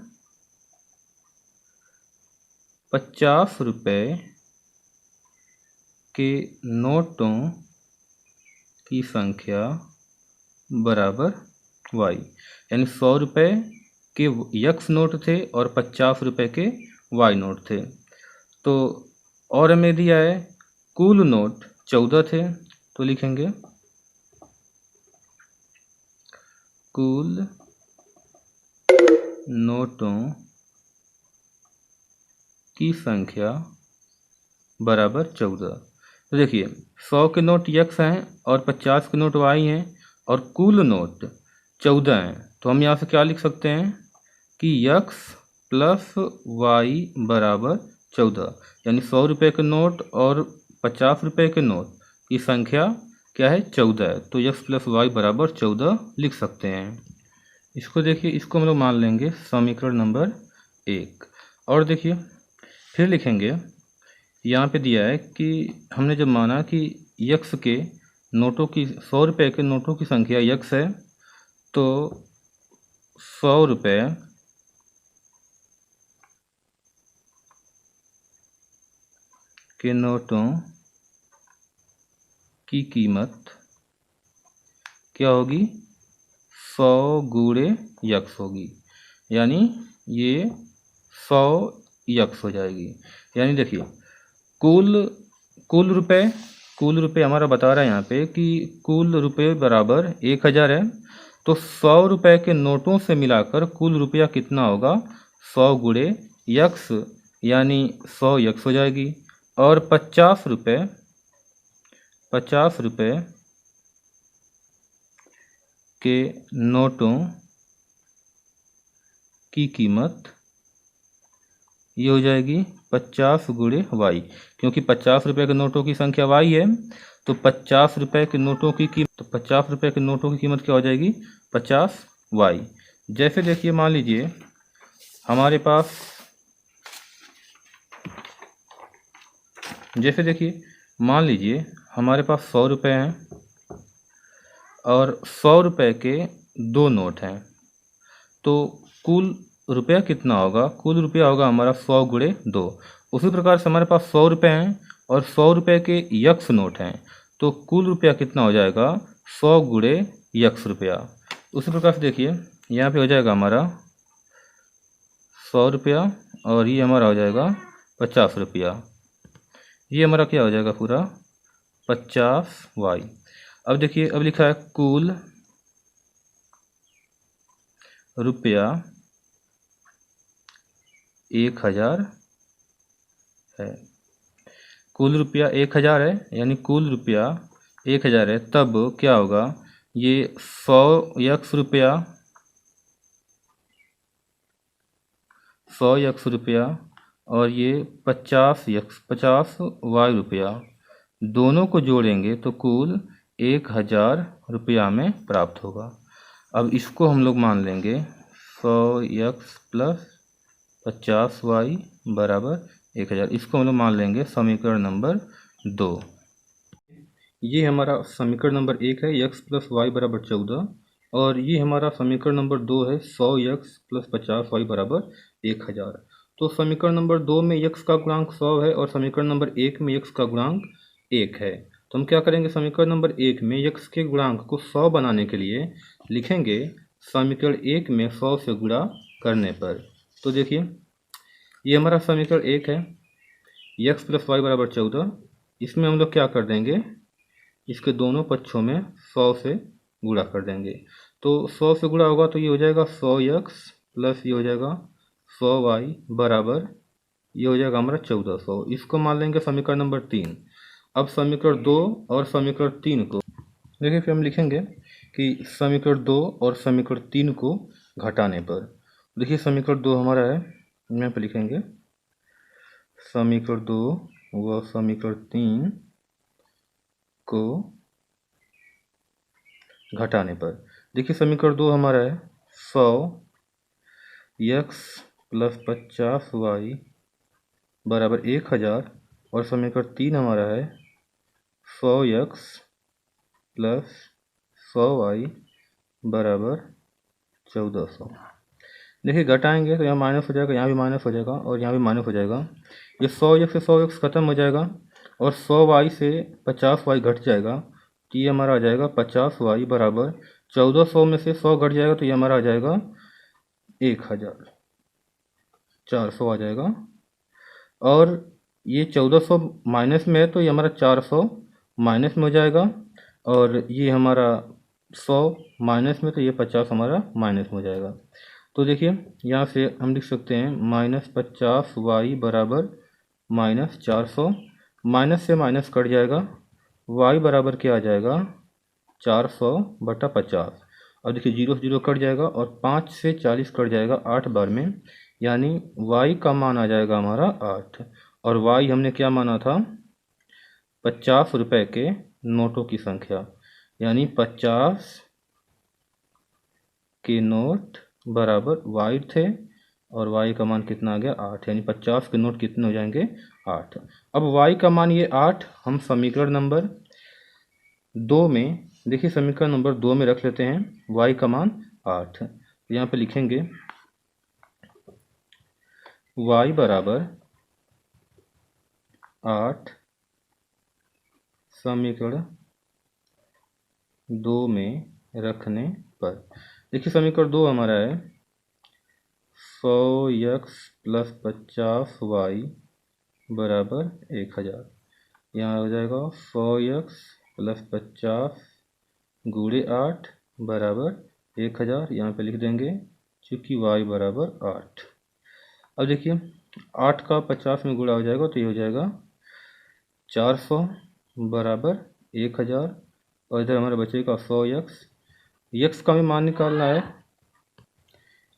50 रुपये के नोटों की संख्या बराबर y, यानी 100 रुपये के x नोट थे और 50 रुपये के y नोट थे। तो और हमें दिया है कुल नोट 14 थे, तो लिखेंगे कुल नोटों की संख्या बराबर 14। तो देखिए 100 के नोट x हैं और 50 के नोट y हैं और कुल नोट 14 हैं, तो हम यहाँ से क्या लिख सकते हैं कि x प्लस y बराबर 14, यानी 100 रुपये के नोट और 50 रुपये के नोट की संख्या क्या है 14 है, तो x प्लस y बराबर 14 लिख सकते हैं। इसको देखिए, इसको हम लोग मान लेंगे समीकरण नंबर 1। और देखिए फिर लिखेंगे, यहाँ पे दिया है कि हमने जब माना कि x के नोटों की 100 रुपये के नोटों की संख्या x है, तो 100 रुपये के नोटों की कीमत क्या होगी 100 गुणे x होगी, यानी ये 100 x हो जाएगी। यानी देखिए कुल रुपये हमारा बता रहा है यहाँ पे कि कुल रुपये बराबर 1000 है, तो 100 रुपये के नोटों से मिलाकर कुल रुपया कितना होगा 100 गुणे x, यानी 100 x हो जाएगी। और 50 रुपये के नोटों की कीमत ये हो जाएगी 50 गुणे y, क्योंकि 50 रुपये के नोटों की संख्या y है, तो 50 रुपये के नोटों की कीमत, तो 50 रुपये के नोटों की कीमत क्या हो जाएगी 50y। जैसे देखिए मान लीजिए हमारे पास, मान लीजिए हमारे पास 100 रुपये हैं और 100 रुपये के 2 नोट हैं, तो कुल रुपया कितना होगा, कुल रुपया होगा हमारा 100 गुणे 2। उसी प्रकार से हमारे पास 100 रुपये हैं और 100 रुपये के x नोट हैं, तो कुल रुपया कितना हो जाएगा 100 गुणे x रुपया। उसी प्रकार से देखिए यहाँ पे हो जाएगा हमारा 100 रुपया और ये हमारा हो जाएगा 50 रुपया। ये हमारा क्या हो जाएगा पूरा 50y। अब देखिए, अब लिखा है कुल रुपया 1000 है। कुल रुपया 1000 है, यानी कुल रुपया 1000 है। तब क्या होगा, ये 100x रुपया, 100x रुपया और ये 50y रुपया, दोनों को जोड़ेंगे तो कुल 1000 रुपया में प्राप्त होगा। अब इसको हम लोग मान लेंगे 100x प्लस 50y बराबर 1000। इसको हम लोग मान लेंगे समीकरण नंबर 2। ये हमारा समीकरण नंबर 1 है, x प्लस वाई बराबर 14, और ये हमारा समीकरण नंबर 2 है 100x प्लस 50y बराबर 1000। तो समीकरण नंबर 2 में x का गुणांक 100 है और समीकरण नंबर 1 में x का गुणांक 1 है। तो हम क्या करेंगे, समीकरण नंबर 1 में x के गुणांक को 100 बनाने के लिए लिखेंगे समीकरण 1 में 100 से गुणा करने पर। तो देखिए, ये हमारा समीकरण 1 है, x प्लस वाई बराबर 14। इसमें हम लोग क्या कर देंगे, इसके दोनों पक्षों में 100 से गुणा कर देंगे। तो 100 से गुणा होगा तो ये हो जाएगा 100x प्लस ये हो जाएगा 100y बराबर ये हो जाएगा हमारा 1400। इसको मान लेंगे समीकरण नंबर 3। अब समीकरण 2 और समीकरण 3 को देखिए, फिर हम लिखेंगे कि समीकरण 2 और समीकरण 3 को घटाने पर, देखिए समीकरण 2 हमारा है, यहाँ पर लिखेंगे समीकरण 2 व समीकरण 3 को घटाने पर। देखिए समीकरण 2 हमारा है 100x प्लस 50y बराबर 1000, और समीकरण 3 हमारा है 100x प्लस 100y बराबर 1400। देखिए घटाएंगे तो यहाँ माइनस हो जाएगा, यहाँ भी माइनस हो जाएगा और यहाँ भी माइनस हो जाएगा। ये 100x से 100x खत्म हो जाएगा और 100y से 50y घट जाएगा, तो ये हमारा आ जाएगा 50y बराबर 1400 में से 100 घट जाएगा तो ये हमारा आ जाएगा 1400 आ जाएगा। और ये 1400 माइनस में है तो ये हमारा 400 माइनस में हो जाएगा, और ये हमारा 100 माइनस में तो ये 50 हमारा माइनस में हो जाएगा। तो देखिए यहाँ से हम लिख सकते हैं -50y बराबर -400, माइनस से माइनस कट जाएगा, y बराबर क्या आ जाएगा 400/50। और देखिए 0 से 0 कट जाएगा और 5 से 40 कट जाएगा 8 बार में, यानी y का मान आ जाएगा हमारा 8। और y हमने क्या माना था 50 रुपये के नोटों की संख्या, यानी 50 के नोट बराबर y थे और y का मान कितना आ गया 8, यानी 50 के नोट कितने हो जाएंगे 8। अब y का मान ये 8 हम समीकरण नंबर 2 में, देखिए समीकरण नंबर 2 में रख लेते हैं y का मान 8। तो यहाँ पे लिखेंगे y बराबर 8 समीकरण 2 में रखने पर। देखिए समीकरण 2 हमारा है 100x प्लस 50y बराबर 1000। यहाँ हो जाएगा 100x प्लस 50 गुणे 8 बराबर 1000। यहाँ पे लिख देंगे चूँकि y बराबर 8। अब देखिए 8 का 50 में गुणा हो जाएगा तो ये हो जाएगा 400 बराबर 1000, और इधर हमारा बचेगा 100x का भी मान निकालना है,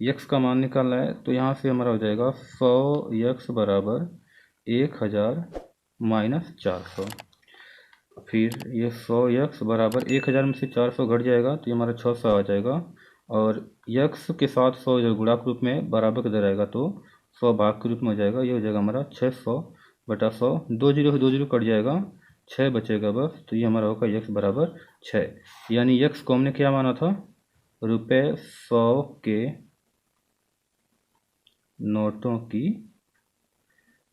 x का मान निकालना है। तो यहाँ से हमारा हो जाएगा 100x बराबर 1000 माइनस 400। फिर ये 100x बराबर 1000 में से 400 घट जाएगा तो ये हमारा 600 आ जाएगा, और x के साथ 100 इधर गुणा के रूप में बराबर के इधर आएगा तो 100 भाग के रूप में हो जाएगा। ये हो जाएगा हमारा 600/100, 2 0 से 2 0 कट जाएगा, 6 बचेगा बस। तो ये हमारा होगा x बराबर 6, यानी x को हमने क्या माना था रुपये 100 के नोटों की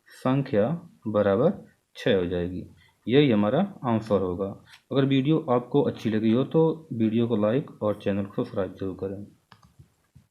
संख्या बराबर 6 हो जाएगी। यही हमारा आंसर होगा। अगर वीडियो आपको अच्छी लगी हो तो वीडियो को लाइक और चैनल को सब्सक्राइब जरूर करें।